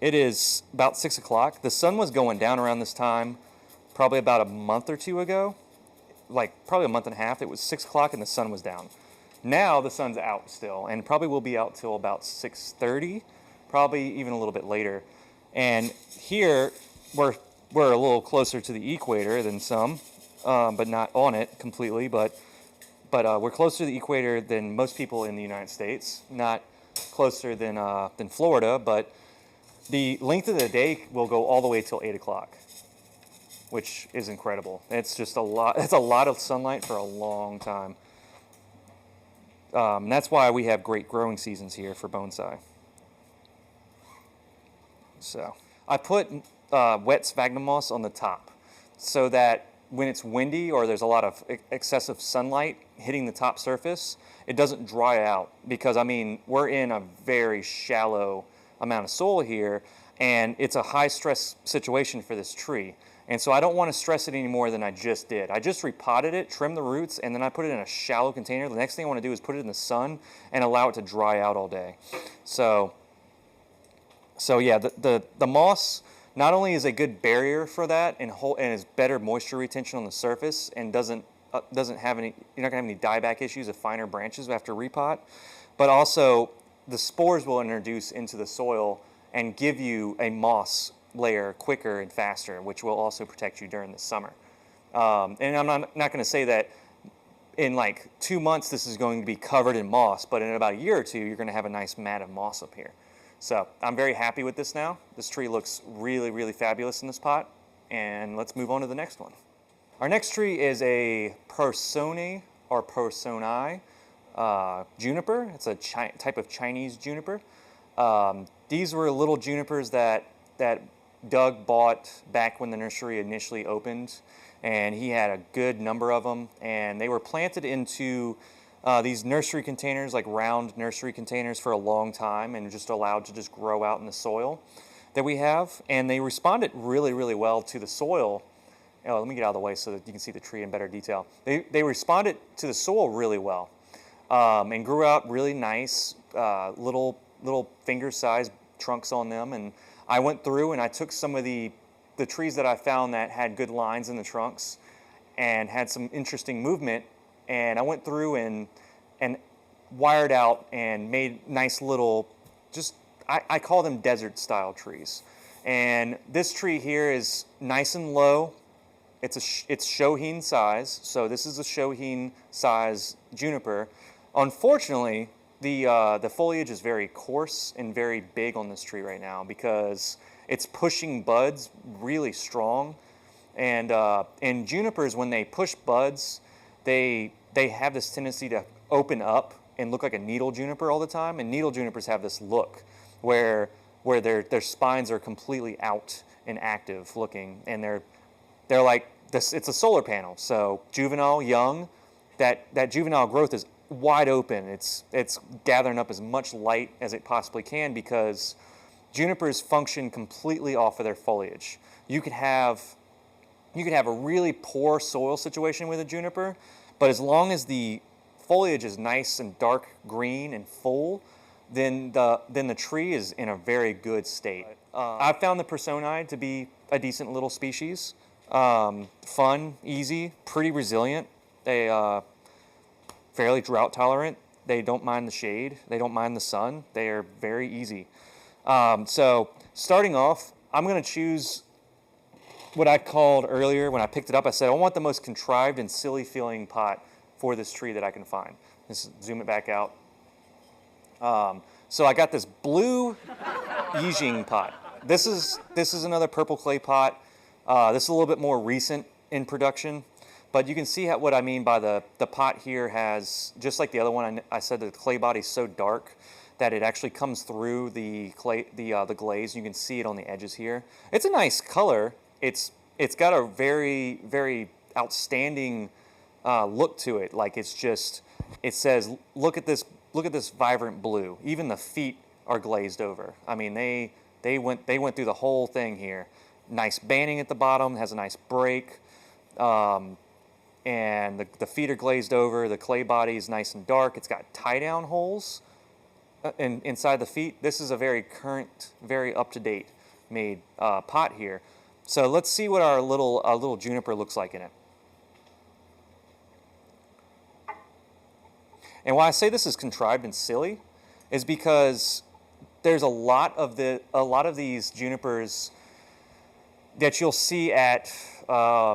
it is about 6 o'clock. The sun was going down around this time. Probably about a month or two ago, like probably a month and a half, it was 6 o'clock and the sun was down. Now the sun's out still, and probably will be out till about 6:30, probably even a little bit later. And here we're a little closer to the equator than some, but not on it completely. But we're closer to the equator than most people in the United States. Not closer than Florida, but the length of the day will go all the way till 8 o'clock, which is incredible. It's just a lot. It's a lot of sunlight for a long time. That's why we have great growing seasons here for bonsai. So I put wet sphagnum moss on the top so that when it's windy or there's a lot of excessive sunlight hitting the top surface, it doesn't dry out. Because, I mean, we're in a very shallow amount of soil here, and it's a high stress situation for this tree. And so I don't want to stress it any more than I just did. I just repotted it, trimmed the roots, and then I put it in a shallow container. The next thing I want to do is put it in the sun and allow it to dry out all day. So yeah, the moss not only is a good barrier for that and is better moisture retention on the surface and doesn't have any, you're not gonna have any dieback issues of finer branches after repot, but also the spores will introduce into the soil and give you a moss layer quicker and faster, which will also protect you during the summer. And I'm not going to say that in like 2 months this is going to be covered in moss, but in about a year or two you're going to have a nice mat of moss up here. So I'm very happy with this now. This tree looks really, really fabulous in this pot, and let's move on to the next one. Our next tree is a Persone or Personi juniper. It's a type of Chinese juniper. These were little junipers that Doug bought back when the nursery initially opened, and he had a good number of them, and they were planted into these nursery containers, like round nursery containers, for a long time, and just allowed to just grow out in the soil that we have. And they responded really, really well to the soil. Oh, let me get out of the way so that you can see the tree in better detail. They responded to the soil really well, and grew out really nice little finger-sized trunks on them. And I went through and I took some of the trees that I found that had good lines in the trunks and had some interesting movement, and I went through and wired out and made nice little, I call them desert style trees. And this tree here is nice and low. It's Shohin size, so this is a Shohin size juniper. Unfortunately, the foliage is very coarse and very big on this tree right now because it's pushing buds really strong. And junipers, when they push buds, they have this tendency to open up and look like a needle juniper all the time. And needle junipers have this look where their spines are completely out and active looking, and they're like this. It's a solar panel. So juvenile, young, that juvenile growth is wide open. It's gathering up as much light as it possibly can because junipers function completely off of their foliage. You could have a really poor soil situation with a juniper, but as long as the foliage is nice and dark green and full, then the tree is in a very good state. I found the Personi to be a decent little species. Fun, easy, pretty resilient. They fairly drought tolerant. They don't mind the shade. They don't mind the sun. They are very easy. So starting off, I'm going to choose what I called earlier when I picked it up. I said, I want the most contrived and silly feeling pot for this tree that I can find. Let's zoom it back out. So I got this blue Yijing pot. This is another purple clay pot. This is a little bit more recent in production, but you can see what I mean by the pot here has, just like the other one, I said the clay body is so dark that it actually comes through the glaze. You can see it on the edges here. It's a nice color. It's got a very, very outstanding look to it. Like it says, look at this vibrant blue. Even the feet are glazed over. I mean, they went through the whole thing here. Nice banding at the bottom, has a nice break, and the feet are glazed over. The clay body is nice and dark. It's got tie-down holes inside the feet. This is a very current, very up-to-date made pot here. So let's see what our little juniper looks like in it. And why I say this is contrived and silly is because there's a lot of these junipers that you'll see at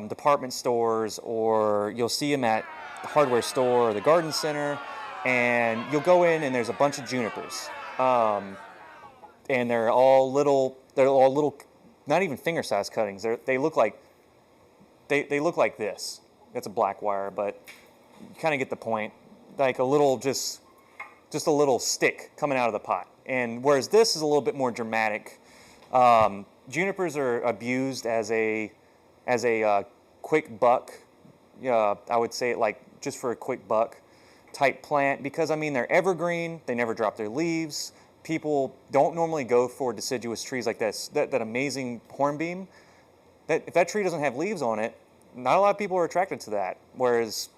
department stores, or you'll see them at the hardware store or the garden center, and you'll go in and there's a bunch of junipers, and they're all little, not even finger-sized cuttings. They look like this. That's a black wire, but you kind of get the point. Like a little, just a little stick coming out of the pot. And whereas this is a little bit more dramatic. Junipers are abused as a quick buck. I would say it like just for a quick buck type plant, because I mean they're evergreen. They never drop their leaves. People don't normally go for deciduous trees like this. That amazing hornbeam. If that tree doesn't have leaves on it, not a lot of people are attracted to that. Whereas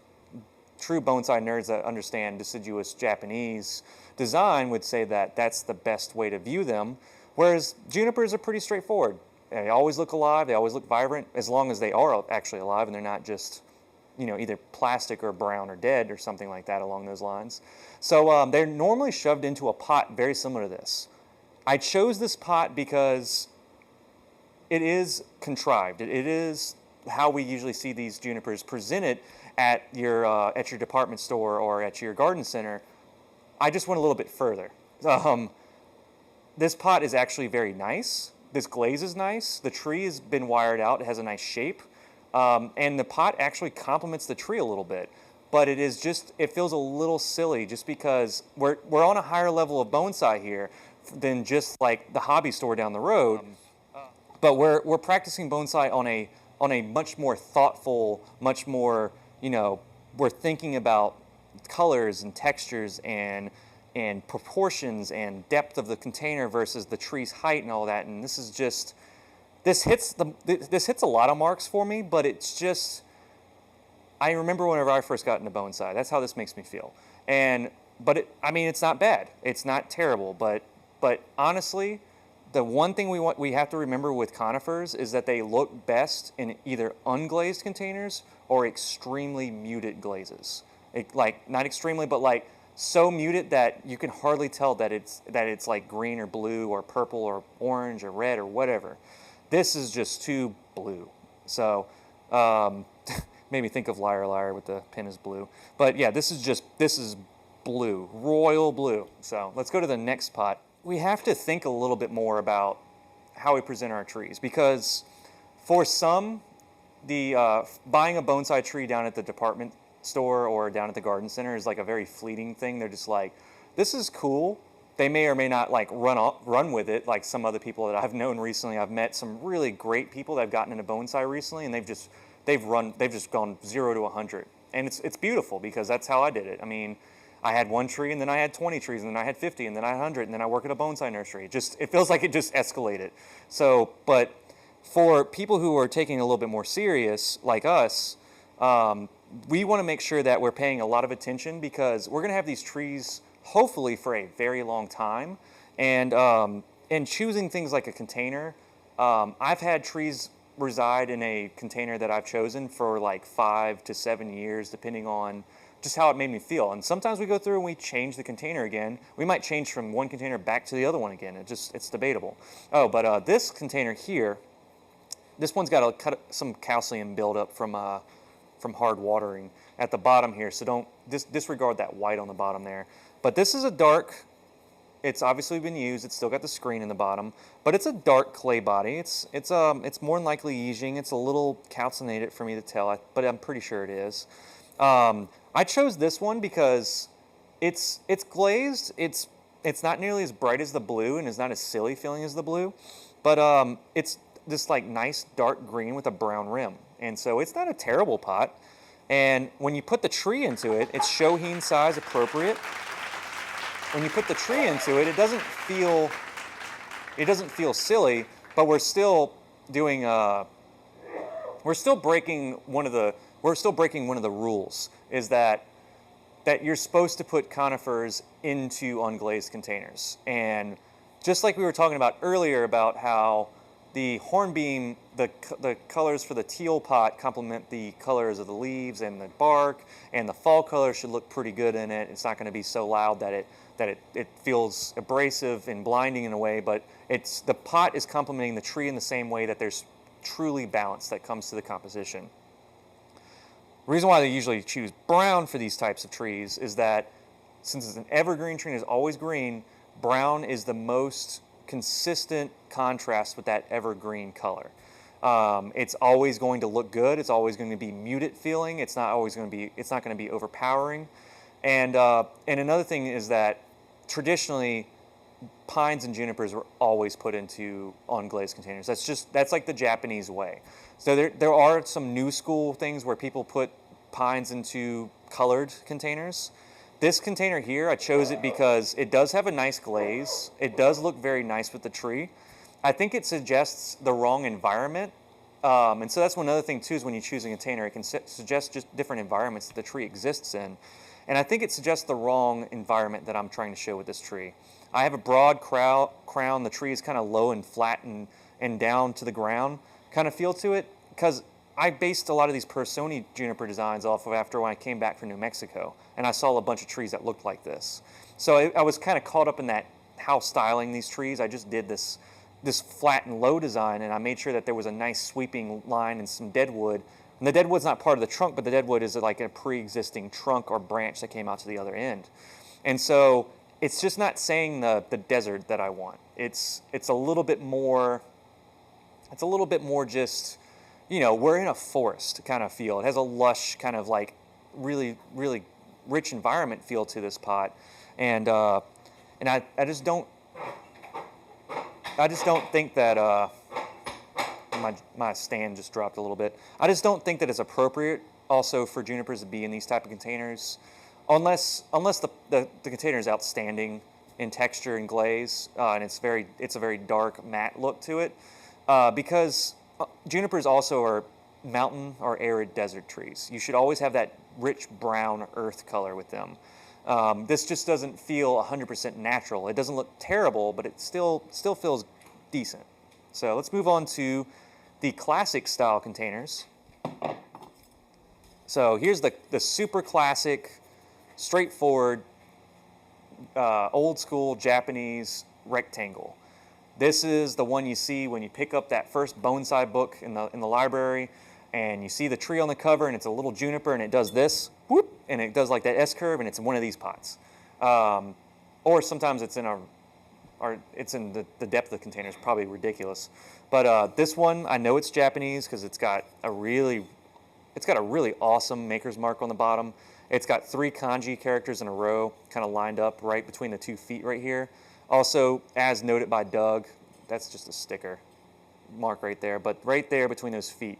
true bonsai nerds that understand deciduous Japanese design would say that that's the best way to view them. Whereas junipers are pretty straightforward. They always look alive, they always look vibrant, as long as they are actually alive and they're not just, either plastic or brown or dead or something like that along those lines. So they're normally shoved into a pot very similar to this. I chose this pot because it is contrived. It is how we usually see these junipers presented at your department store or at your garden center. I just went a little bit further. This pot is actually very nice. This glaze is nice. The tree has been wired out. It has a nice shape. And the pot actually complements the tree a little bit. But it feels a little silly just because we're on a higher level of bonsai here than just like the hobby store down the road. But we're practicing bonsai on a much more thoughtful, much more, we're thinking about colors and textures and proportions and depth of the container versus the tree's height and all that. And this hits a lot of marks for me, but it's just, I remember whenever I first got into bonsai, that's how this makes me feel. But it's not bad. It's not terrible, but honestly, the one thing we have to remember with conifers is that they look best in either unglazed containers or extremely muted glazes. Not extremely, but like so muted that you can hardly tell that it's like green or blue or purple or orange or red or whatever. This is just too blue. So made me think of Liar Liar with the pen is blue. But yeah, this is blue, royal blue. So let's go to the next pot. We have to think a little bit more about how we present our trees, because for some, buying a bonsai tree down at the department store or down at the garden center is like a very fleeting thing. They're just like, this is cool. They may or may not like run with it like some other people that I've known recently. I've met some really great people that have gotten into bonsai recently, and they've just gone 0 to 100, and it's beautiful because that's how I did it. I mean, I had one tree, and then I had 20 trees, and then I had 50, and then I had 100, and then I work at a bonsai nursery. It feels like it just escalated. So, but for people who are taking a little bit more serious, like us, we want to make sure that we're paying a lot of attention, because we're going to have these trees hopefully for a very long time. And choosing things like a container, I've had trees reside in a container that I've chosen for like 5 to 7 years, depending on just how it made me feel. And sometimes we go through and we change the container again. We might change from one container back to the other one again. It's debatable. Oh, but this container here, this one's got some calcium buildup from hard watering at the bottom here. So don't disregard that white on the bottom there. But this is a dark. It's obviously been used. It's still got the screen in the bottom, but it's a dark clay body. It's more than likely Yijing. It's a little calcinated for me to tell, but I'm pretty sure it is. I chose this one because it's glazed. It's not nearly as bright as the blue, and it's not as silly feeling as the blue, but it's this like nice dark green with a brown rim, and so it's not a terrible pot. And when you put the tree into it, it's Shohin size appropriate. When you put the tree into it, it doesn't feel silly, but we're still doing we're still breaking one of the rules, is that you're supposed to put conifers into unglazed containers. And just like we were talking about earlier about how the hornbeam, the colors for the teal pot complement the colors of the leaves and the bark, and the fall color should look pretty good in it. It's not going to be so loud that that it feels abrasive and blinding in a way, but the pot is complementing the tree in the same way that there's truly balance that comes to the composition. The reason why they usually choose brown for these types of trees is that since it's an evergreen tree and is always green, brown is the most consistent contrast with that evergreen color. It's always going to look good. It's always going to be muted feeling. It's not going to be overpowering. And another thing is that traditionally, pines and junipers were always put on glazed containers. That's like the Japanese way. So there are some new school things where people put pines into colored containers. This container here, I chose it because it does have a nice glaze. It does look very nice with the tree. I think it suggests the wrong environment. And so that's one other thing too, is when you choose a container, it can suggest just different environments that the tree exists in. And I think it suggests the wrong environment that I'm trying to show with this tree. I have a broad crown. The tree is kind of low and flat and down to the ground kind of feel to it, because I based a lot of these Personi juniper designs off of after when I came back from New Mexico, and I saw a bunch of trees that looked like this. So I was kind of caught up in that, how styling these trees. I just did this flat and low design, and I made sure that there was a nice sweeping line and some deadwood. And the deadwood's not part of the trunk, but the deadwood is like a pre-existing trunk or branch that came out to the other end. And so it's just not saying the desert that I want. It's a little bit more just, we're in a forest kind of feel. It has a lush kind of like really, really rich environment feel to this pot. And I just don't think that, my stand just dropped a little bit. I just don't think that it's appropriate also for junipers to be in these type of containers, unless the container is outstanding in texture and glaze, and it's a very dark matte look to it, because junipers also are mountain or arid desert trees. You should always have that rich brown earth color with them. This just doesn't feel 100% natural. It doesn't look terrible, but it still feels decent. So let's move on to the classic style containers. So here's the super classic, straightforward, old school Japanese rectangle. This is the one you see when you pick up that first bonsai book in the library, and you see the tree on the cover, and it's a little juniper, and it does this, whoop, and it does like that S curve, and it's in one of these pots. Or sometimes it's in the depth of the container. It's probably ridiculous. But this one, I know it's Japanese because it's got a really awesome maker's mark on the bottom. It's got 3 kanji characters in a row, kind of lined up right between the 2 feet right here. Also, as noted by Doug, that's just a sticker mark right there, but right there between those feet,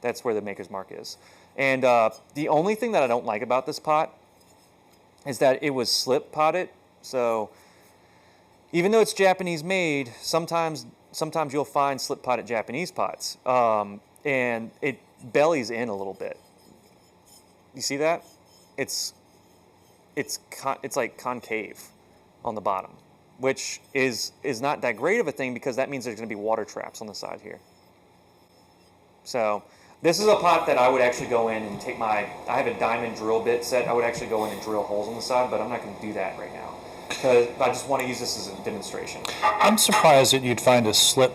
that's where the maker's mark is. And the only thing that I don't like about this pot is that it was slip potted. So even though it's Japanese made, sometimes you'll find slip potted Japanese pots, and it bellies in a little bit. You see that? It's like concave on the bottom, which is not that great of a thing, because that means there's going to be water traps on the side here. So this is a pot that I would actually go in and I have a diamond drill bit set. I would actually go in and drill holes on the side, but I'm not going to do that right now, because I just want to use this as a demonstration. I'm surprised that you'd find a slip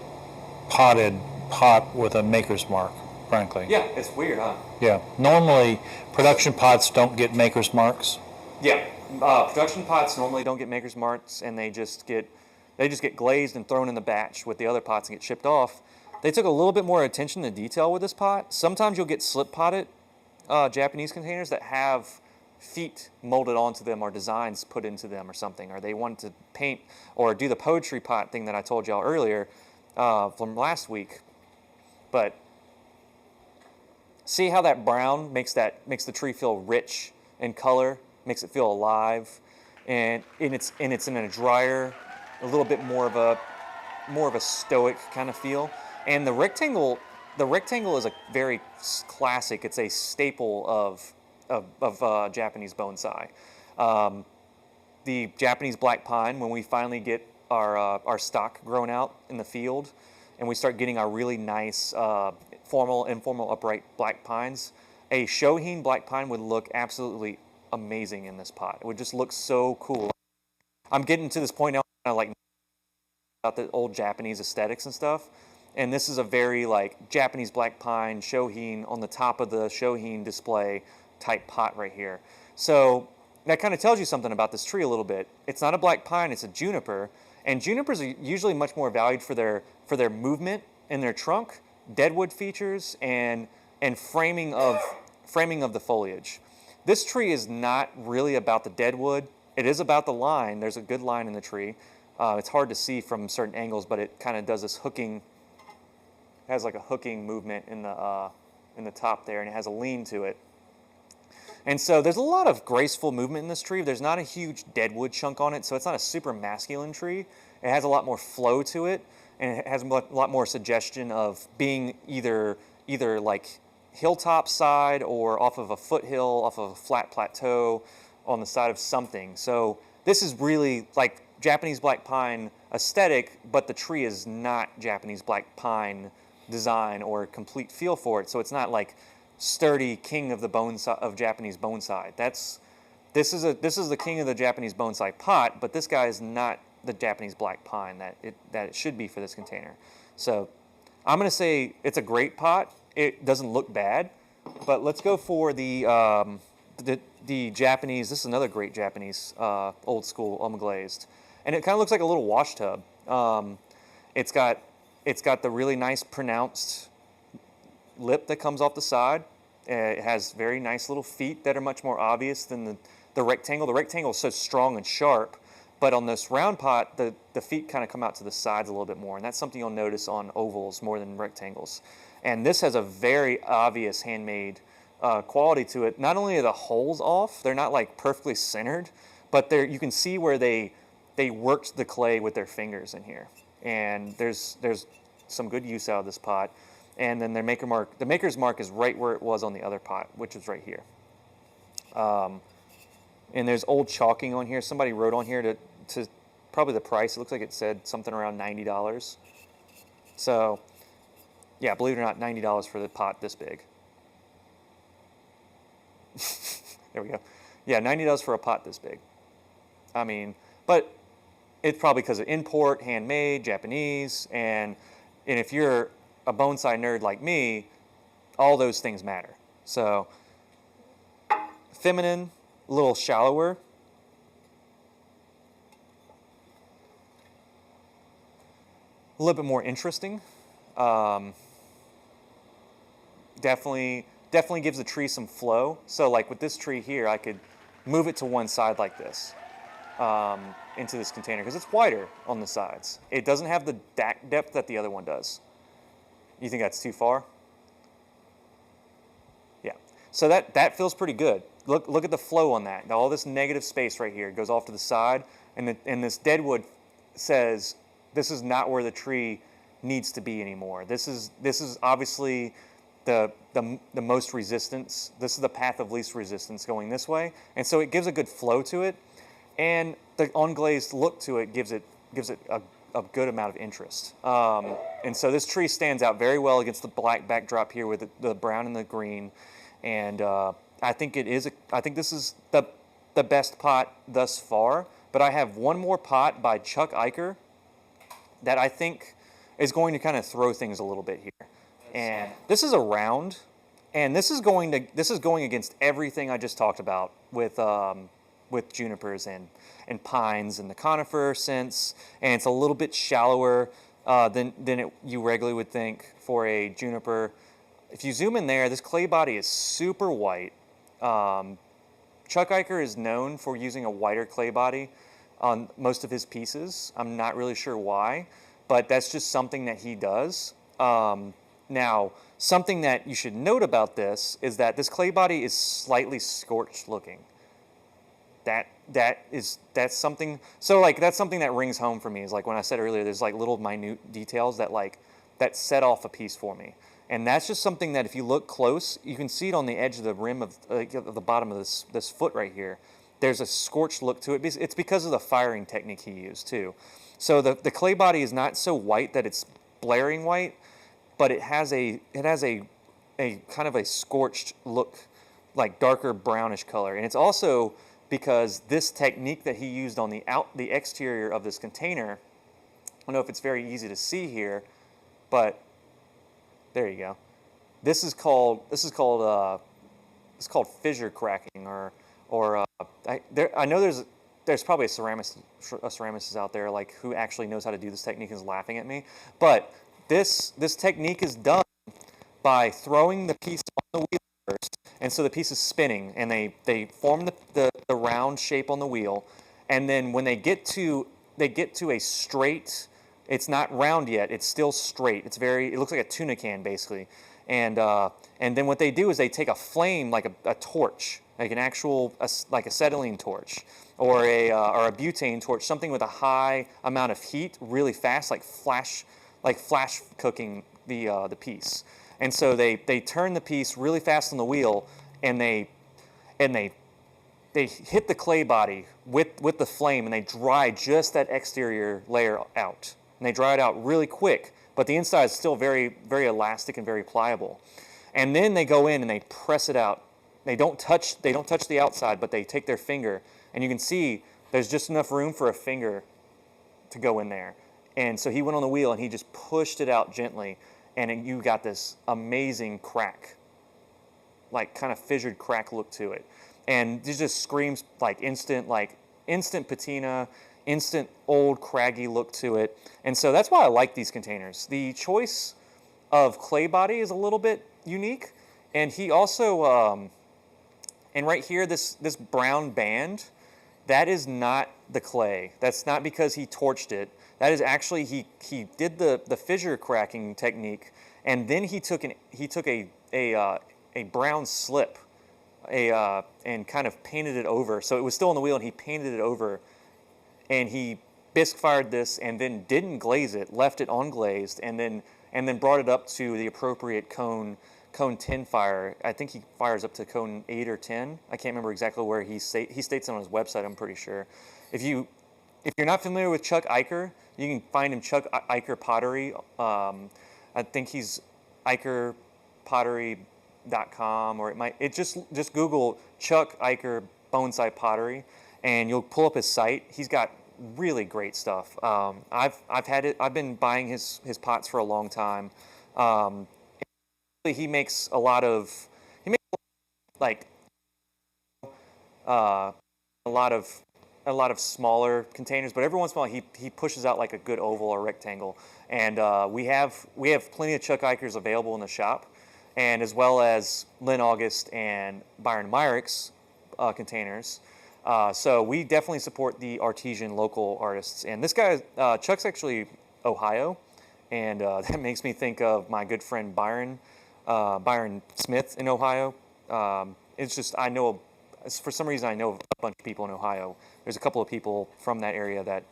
potted pot with a maker's mark, frankly. Yeah, it's weird, huh? Yeah. Normally, production pots don't get maker's marks. Yeah. Production pots normally don't get maker's marks, and they just get glazed and thrown in the batch with the other pots and get shipped off. They took a little bit more attention to detail with this pot. Sometimes you'll get slip potted Japanese containers that have feet molded onto them or designs put into them or something, or they want to paint or do the poetry pot thing that I told y'all earlier from last week. But see how that brown makes the tree feel rich in color, makes it feel alive, and it's in a drier, a little bit more of a stoic kind of feel. And the rectangle is a very classic. It's a staple of Japanese bonsai. The Japanese black pine, when we finally get our stock grown out in the field, and we start getting our really nice formal, informal, upright black pines, a Shohin black pine would look absolutely amazing in this pot. It would just look so cool. I'm getting to this point now, kind of like about the old Japanese aesthetics and stuff. And this is a very like Japanese black pine shohin on the top of the shohin display type pot right here. So that kind of tells you something about this tree a little bit. It's not a black pine, it's a juniper. And junipers are usually much more valued for their movement in their trunk, deadwood features, and framing of the foliage. This tree is not really about the deadwood. It is about the line. There's a good line in the tree. It's hard to see from certain angles, but it kind of does this hooking. It has like a hooking movement in the top there, and it has a lean to it. And so there's a lot of graceful movement in this tree. There's not a huge deadwood chunk on it, so it's not a super masculine tree. It has a lot more flow to it, and it has a lot more suggestion of being either like hilltop side or off of a foothill, off of a flat plateau, on the side of something. So this is really like Japanese black pine aesthetic, but the tree is not Japanese black pine design or complete feel for it. So it's not like sturdy king of the bonsai of Japanese bonsai. This is the king of the Japanese bonsai pot, but this guy is not the Japanese black pine that it should be for this container. So I'm gonna say it's a great pot. It doesn't look bad, but let's go for the Japanese. This is another great Japanese old school glazed, and it kind of looks like a little wash tub. It's got the really nice pronounced lip that comes off the side. It has very nice little feet that are much more obvious than the rectangle. The rectangle is so strong and sharp, but on this round pot, the feet kind of come out to the sides a little bit more, and that's something you'll notice on ovals more than rectangles. And this has a very obvious handmade quality to it. Not only are the holes off, they're not like perfectly centered, but you can see where they worked the clay with their fingers in here. And there's some good use out of this pot. And then the maker's mark is right where it was on the other pot, which is right here. And there's old chalking on here. Somebody wrote on here to probably the price. It looks like it said something around $90. So, yeah, believe it or not, $90 for the pot this big. There we go. Yeah, $90 for a pot this big. I mean, but it's probably because of import, handmade, Japanese, and if you're a bonsai nerd like me, all those things matter. So, feminine, a little shallower. A little bit more interesting. Definitely gives the tree some flow. So like with this tree here, I could move it to one side like this into this container because it's wider on the sides. It doesn't have the depth that the other one does. You think that's too far? Yeah. So that feels pretty good. Look at the flow on that. All this negative space right here goes off to the side, and this deadwood says this is not where the tree needs to be anymore. This is obviously the most resistance. This is the path of least resistance going this way, and so it gives a good flow to it, and the unglazed look to it gives it a good amount of interest. And so this tree stands out very well against the black backdrop here with the brown and the green, and I think this is the best pot thus far. But I have one more pot by Chuck Eicher that I think is going to kind of throw things a little bit here. And this is a round, and this is going against everything I just talked about with junipers and pines and the conifer sense, and it's a little bit shallower than you regularly would think for a juniper. If you zoom in there, this clay body is super white. Chuck Eicher is known for using a whiter clay body on most of his pieces. I'm not really sure why, but that's just something that he does. Now, something that you should note about this is that this clay body is slightly scorched looking. That's something. So like that's something that rings home for me. Is like when I said earlier, there's like little minute details that set off a piece for me, and that's just something that if you look close, you can see it on the edge of the rim of the bottom of this foot right here. There's a scorched look to it. It's because of the firing technique he used too. So the clay body is not so white that it's blaring white, but it has a kind of a scorched look, like darker brownish color, and it's also because this technique that he used on the exterior of this container, I don't know if it's very easy to see here, but there you go. This is called fissure cracking, I know there's probably a ceramicist out there like who actually knows how to do this technique and is laughing at me, but this technique is done by throwing the piece on the wheel first, and so the piece is spinning, and they form the round shape on the wheel, and then when they get to a straight, it's not round yet, it's still straight. It looks like a tuna can basically, and then what they do is they take a flame like a torch, like an actual like acetylene torch, or a butane torch, something with a high amount of heat, really fast, like flash cooking the piece. And so they turn the piece really fast on the wheel, and they hit the clay body with the flame, and they dry just that exterior layer out. And they dry it out really quick, but the inside is still very, very elastic and very pliable. And then they go in and they press it out. They don't touch the outside, but they take their finger, and you can see there's just enough room for a finger to go in there. And so he went on the wheel and he just pushed it out gently, and you got this amazing crack, like kind of fissured crack look to it. And it just screams like instant patina, instant old craggy look to it. And so that's why I like these containers. The choice of clay body is a little bit unique. And he also, and right here, this brown band, that is not the clay. That's not because he torched it. That is actually, he did the fissure cracking technique, and then he took a brown slip, and kind of painted it over. So it was still on the wheel, and he painted it over, and he bisque fired this, and then didn't glaze it, left it unglazed, and then brought it up to the appropriate cone 10 fire. I think he fires up to cone 8 or 10. I can't remember exactly where he states it on his website. I'm pretty sure. If you're not familiar with Chuck Eicher, you can find him Chuck Eicher Pottery. I think he's eicherpottery.com, or just Google Chuck Eicher Bonsai Pottery, and you'll pull up his site. He's got really great stuff. I've been buying his pots for a long time. He makes a lot of smaller containers, but every once in a while he pushes out like a good oval or rectangle. And we have plenty of Chuck Eichers available in the shop, and as well as Lynn August and Byron Myrick's containers. So we definitely support the artesian local artists. And this guy, Chuck's actually Ohio, and that makes me think of my good friend Byron Smith in Ohio. It's just, for some reason I know a bunch of people in Ohio. There's a couple of people from that area that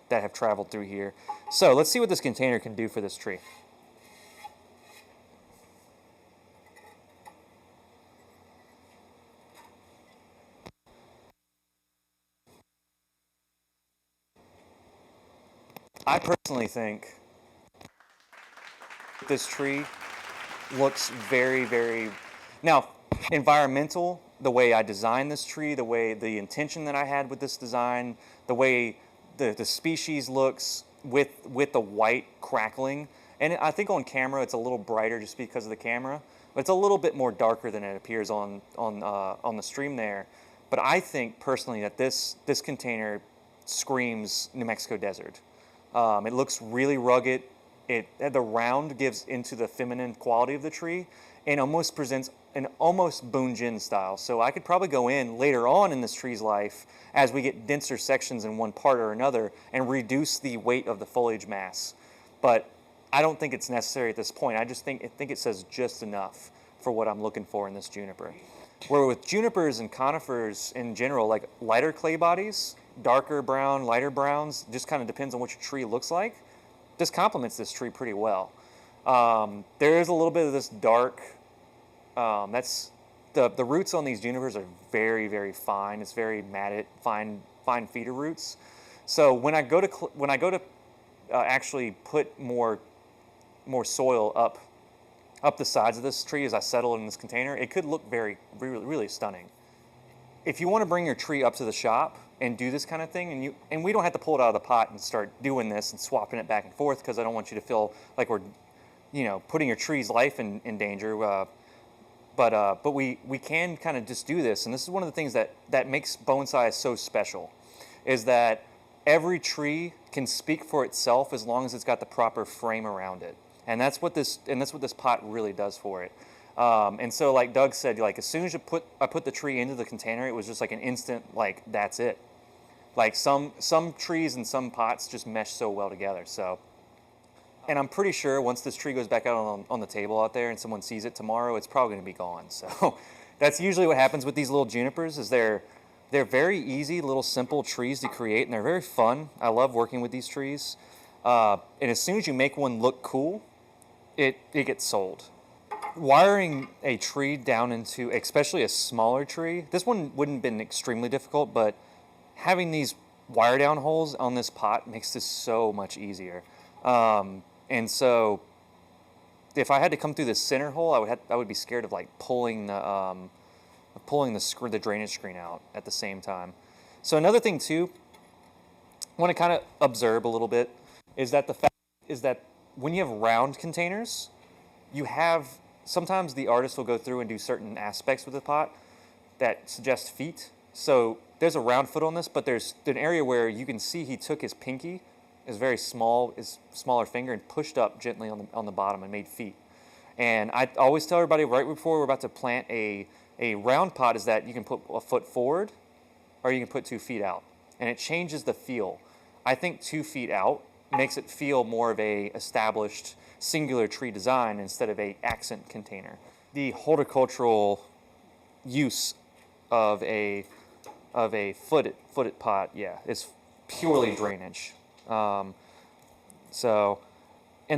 have traveled through here. So let's see what this container can do for this tree. I personally think this tree looks very, very, now environmental, the way I designed this tree, the intention that I had with this design, the way the species looks with the white crackling. And I think on camera it's a little brighter just because of the camera, but it's a little bit more darker than it appears on the stream there. But I think personally that this container screams New Mexico desert. It looks really rugged. The round gives into the feminine quality of the tree and almost presents an almost Boonjin style. So I could probably go in later on in this tree's life as we get denser sections in one part or another and reduce the weight of the foliage mass. But I don't think it's necessary at this point. I think it says just enough for what I'm looking for in this juniper. Where with junipers and conifers in general, like lighter clay bodies, darker brown, lighter browns, just kind of depends on what your tree looks like. This complements this tree pretty well. There is a little bit of this dark, that's the roots on these junipers are very, very fine. It's very matted, fine feeder roots. So when I go to actually put more soil up the sides of this tree as I settle it in this container, it could look really, really stunning. if you want to bring your tree up to the shop and do this kind of thing, and we don't have to pull it out of the pot and start doing this and swapping it back and forth, because I don't want you to feel like we're, putting your tree's life in danger. But we can kind of just do this, and this is one of the things that makes bonsai so special, is that every tree can speak for itself as long as it's got the proper frame around it, and that's what this pot really does for it. And so, like Doug said, like as soon as I put the tree into the container, it was just like an instant, like that's it. Like some trees and some pots just mesh so well together. So, and I'm pretty sure once this tree goes back out on the table out there and someone sees it tomorrow, it's probably going to be gone. So that's usually what happens with these little junipers, is they're very easy, little simple trees to create, and they're very fun. I love working with these trees. And as soon as you make one look cool, it gets sold. Wiring a tree down into, especially a smaller tree, this one wouldn't have been extremely difficult, but having these wire down holes on this pot makes this so much easier. And so if I had to come through the center hole, I would be scared of like pulling the drainage screen out at the same time. So another thing too, I want to kind of observe a little bit, is that when you have round containers, sometimes the artist will go through and do certain aspects with the pot that suggest feet. So there's a round foot on this, but there's an area where you can see he took his pinky, his smaller finger, and pushed up gently on the bottom and made feet. And I always tell everybody right before we're about to plant a round pot is that you can put a foot forward or you can put 2 feet out, and it changes the feel. I think 2 feet out makes it feel more of a established singular tree design instead of a accent container. The horticultural use of a footed pot, is purely drainage. And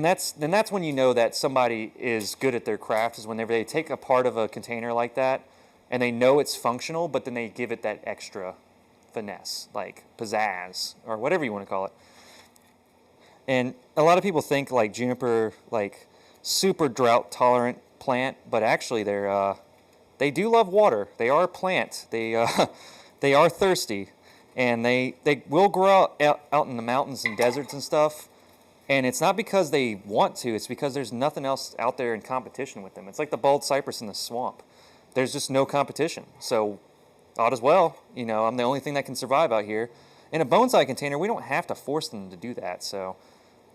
that's when you know that somebody is good at their craft, is whenever they take a part of a container like that and they know it's functional, but then they give it that extra finesse, like pizzazz or whatever you want to call it. And a lot of people think like juniper, like super drought tolerant plant, but actually they do love water. They are a plant. They are thirsty, and they will grow out in the mountains and deserts and stuff. And it's not because they want to, it's because there's nothing else out there in competition with them. It's like the bald cypress in the swamp. There's just no competition. So odd as well, I'm the only thing that can survive out here. In a bonsai container, we don't have to force them to do that. So,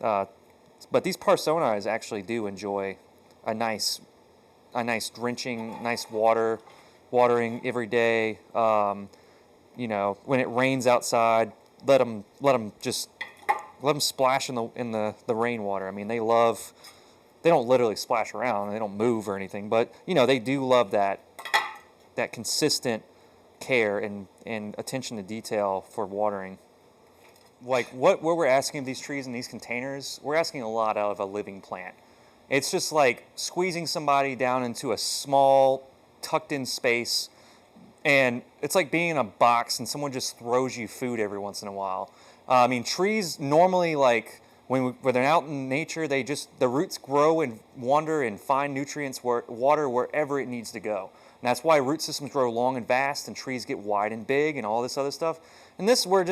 but these Parsonii actually do enjoy a nice drenching, nice watering every day. When it rains outside, let them splash in the rainwater. I mean, they don't literally splash around, they don't move or anything, but they do love that consistent care and attention to detail for watering. Like what we're asking of these trees in these containers, we're asking a lot out of a living plant. It's just like squeezing somebody down into a small tucked in space, and it's like being in a box and someone just throws you food every once in a while. I mean, trees normally, like when they're out in nature, the roots grow and wander and find nutrients, water wherever it needs to go. And that's why root systems grow long and vast, and trees get wide and big, and all this other stuff. And this, we're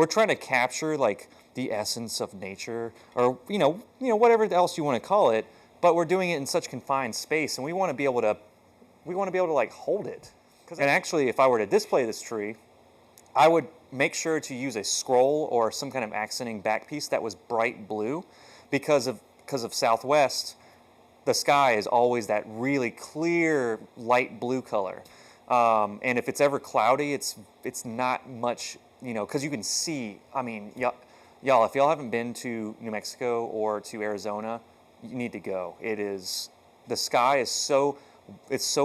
trying to capture like the essence of nature, or whatever else you want to call it. But we're doing it in such confined space, and we want to be able to like hold it. And actually, if I were to display this tree, I would make sure to use a scroll or some kind of accenting back piece that was bright blue, because of Southwest, the sky is always that really clear light blue color. And if it's ever cloudy, it's not much, because you can see. I mean, y'all, if y'all haven't been to New Mexico or to Arizona, you need to go. The sky is so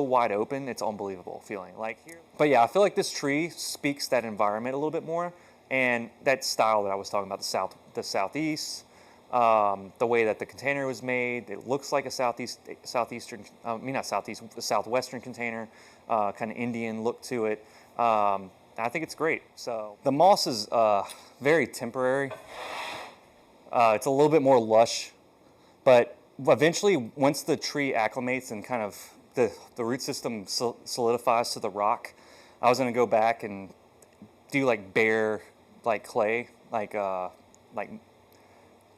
wide open, it's unbelievable feeling. Like here. But yeah, I feel like this tree speaks that environment a little bit more, and that style that I was talking about, the southeast, the way that the container was made, it looks like a southwestern container, kind of Indian look to it. I think it's great. So the moss is very temporary. It's a little bit more lush, but eventually, once the tree acclimates and kind of the root system solidifies to the rock, I was gonna go back and do like bare like clay, like kind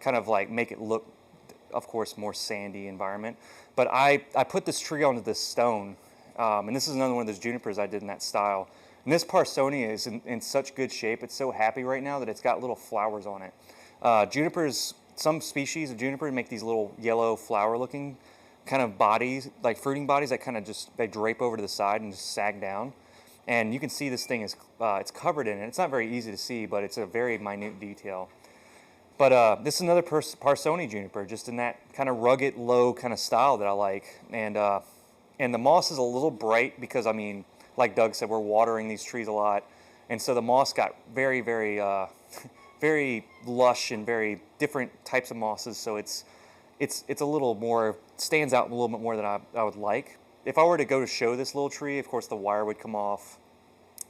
of like make it look, of course, more sandy environment. But I put this tree onto this stone, and this is another one of those junipers I did in that style. And this Parsonia is in such good shape. It's so happy right now that it's got little flowers on it. Junipers, some species of juniper make these little yellow flower-looking kind of bodies, like fruiting bodies that kind of just, they drape over to the side and just sag down. And you can see this thing is, it's covered in it. It's not very easy to see, but it's a very minute detail. But this is another Parsonia juniper, just in that kind of rugged, low kind of style that I like. And the moss is a little bright because, I mean, like Doug said, we're watering these trees a lot. And so the moss got very, very, very lush and very different types of mosses. So it's a little more, stands out a little bit more than I would like. If I were to go to show this little tree, of course the wire would come off.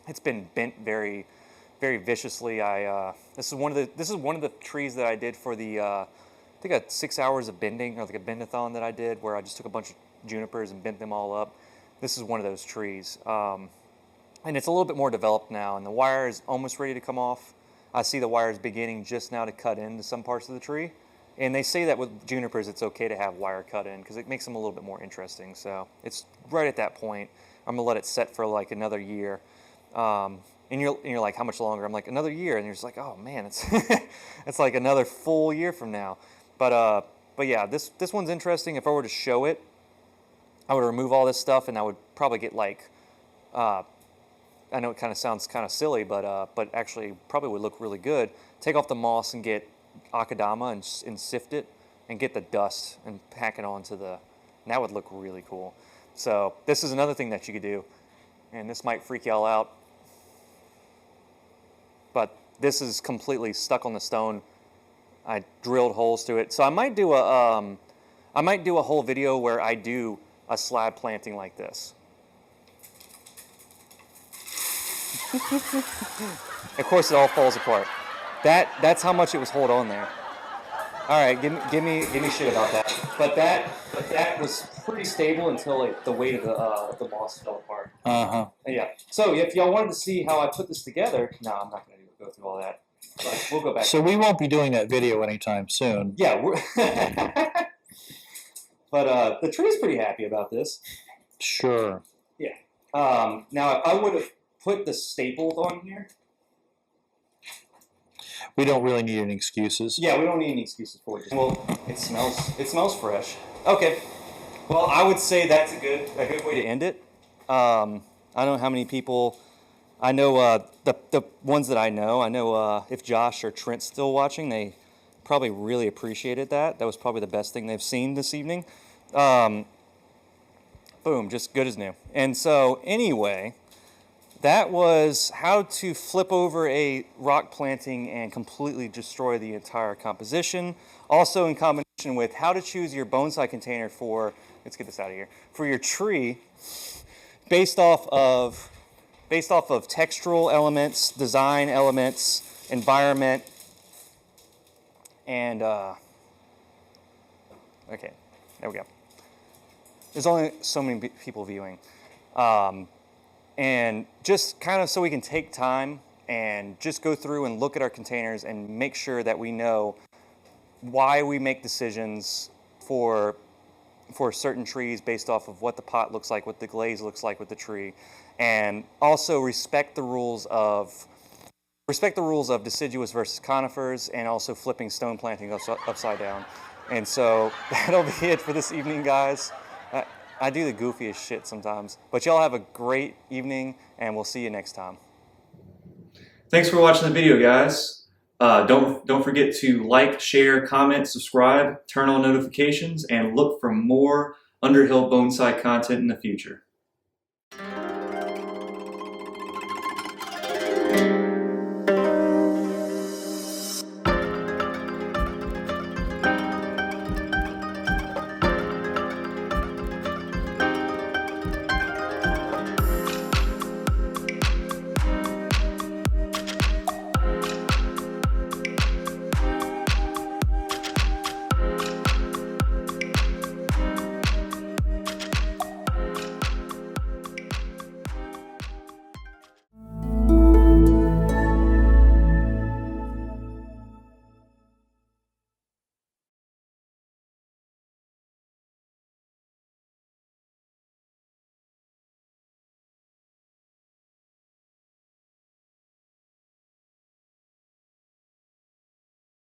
It's been bent very, very viciously. This is one of the trees that I did for the I think a 6 hours of bending, or like a bendathon that I did, where I just took a bunch of junipers and bent them all up. This is one of those trees, and it's a little bit more developed now, and the wire is almost ready to come off. I see the wires beginning just now to cut into some parts of the tree. And they say that with junipers, it's okay to have wire cut in because it makes them a little bit more interesting. So it's right at that point. I'm gonna let it set for like another year. And you're like, how much longer? I'm like, another year. And you're just like, oh man, it's it's like another full year from now. But yeah, this one's interesting. If I were to show it, I would remove all this stuff, and I would probably get like, I know it kind of sounds kind of silly, but actually probably would look really good. Take off the moss and get akadama and sift it and get the dust and pack it onto and that would look really cool. So this is another thing that you could do, and this might freak y'all out, but this is completely stuck on the stone. I drilled holes to it. So I might do a whole video where I do a slab planting like this. Of course it all falls apart. That's how much it was hold on there. All right, give me shit about that. But that was pretty stable until the weight of the moss fell apart. Yeah. So if y'all wanted to see how I put this together, no, I'm not going to go through all that. But we'll go back. So we won't be doing that video anytime soon. Yeah. But the tree's pretty happy about this. Sure. Yeah. Now, if I would have put the staples on here. We don't really need any excuses. Yeah, we don't need any excuses for it. Well, it smells fresh. Okay. Well, I would say that's a good way to end it. I don't know how many people. I know the ones that I know. I know if Josh or Trent's still watching, they probably really appreciated that. That was probably the best thing they've seen this evening. Boom, just good as new. And so anyway, that was how to flip over a rock planting and completely destroy the entire composition. Also in combination with how to choose your bonsai container for, let's get this out of here, for your tree based off of textural elements, design elements, environment, and okay, there we go. There's only so many people viewing. And just kind of so we can take time and just go through and look at our containers and make sure that we know why we make decisions for certain trees based off of what the pot looks like, what the glaze looks like with the tree, and also respect the rules of deciduous versus conifers, and also flipping stone planting upside down. And so that'll be it for this evening, guys. I do the goofiest shit sometimes. But y'all have a great evening, and we'll see you next time. Thanks for watching the video, guys. Don't forget to like, share, comment, subscribe, turn on notifications, and look for more Underhill Bonsai content in the future.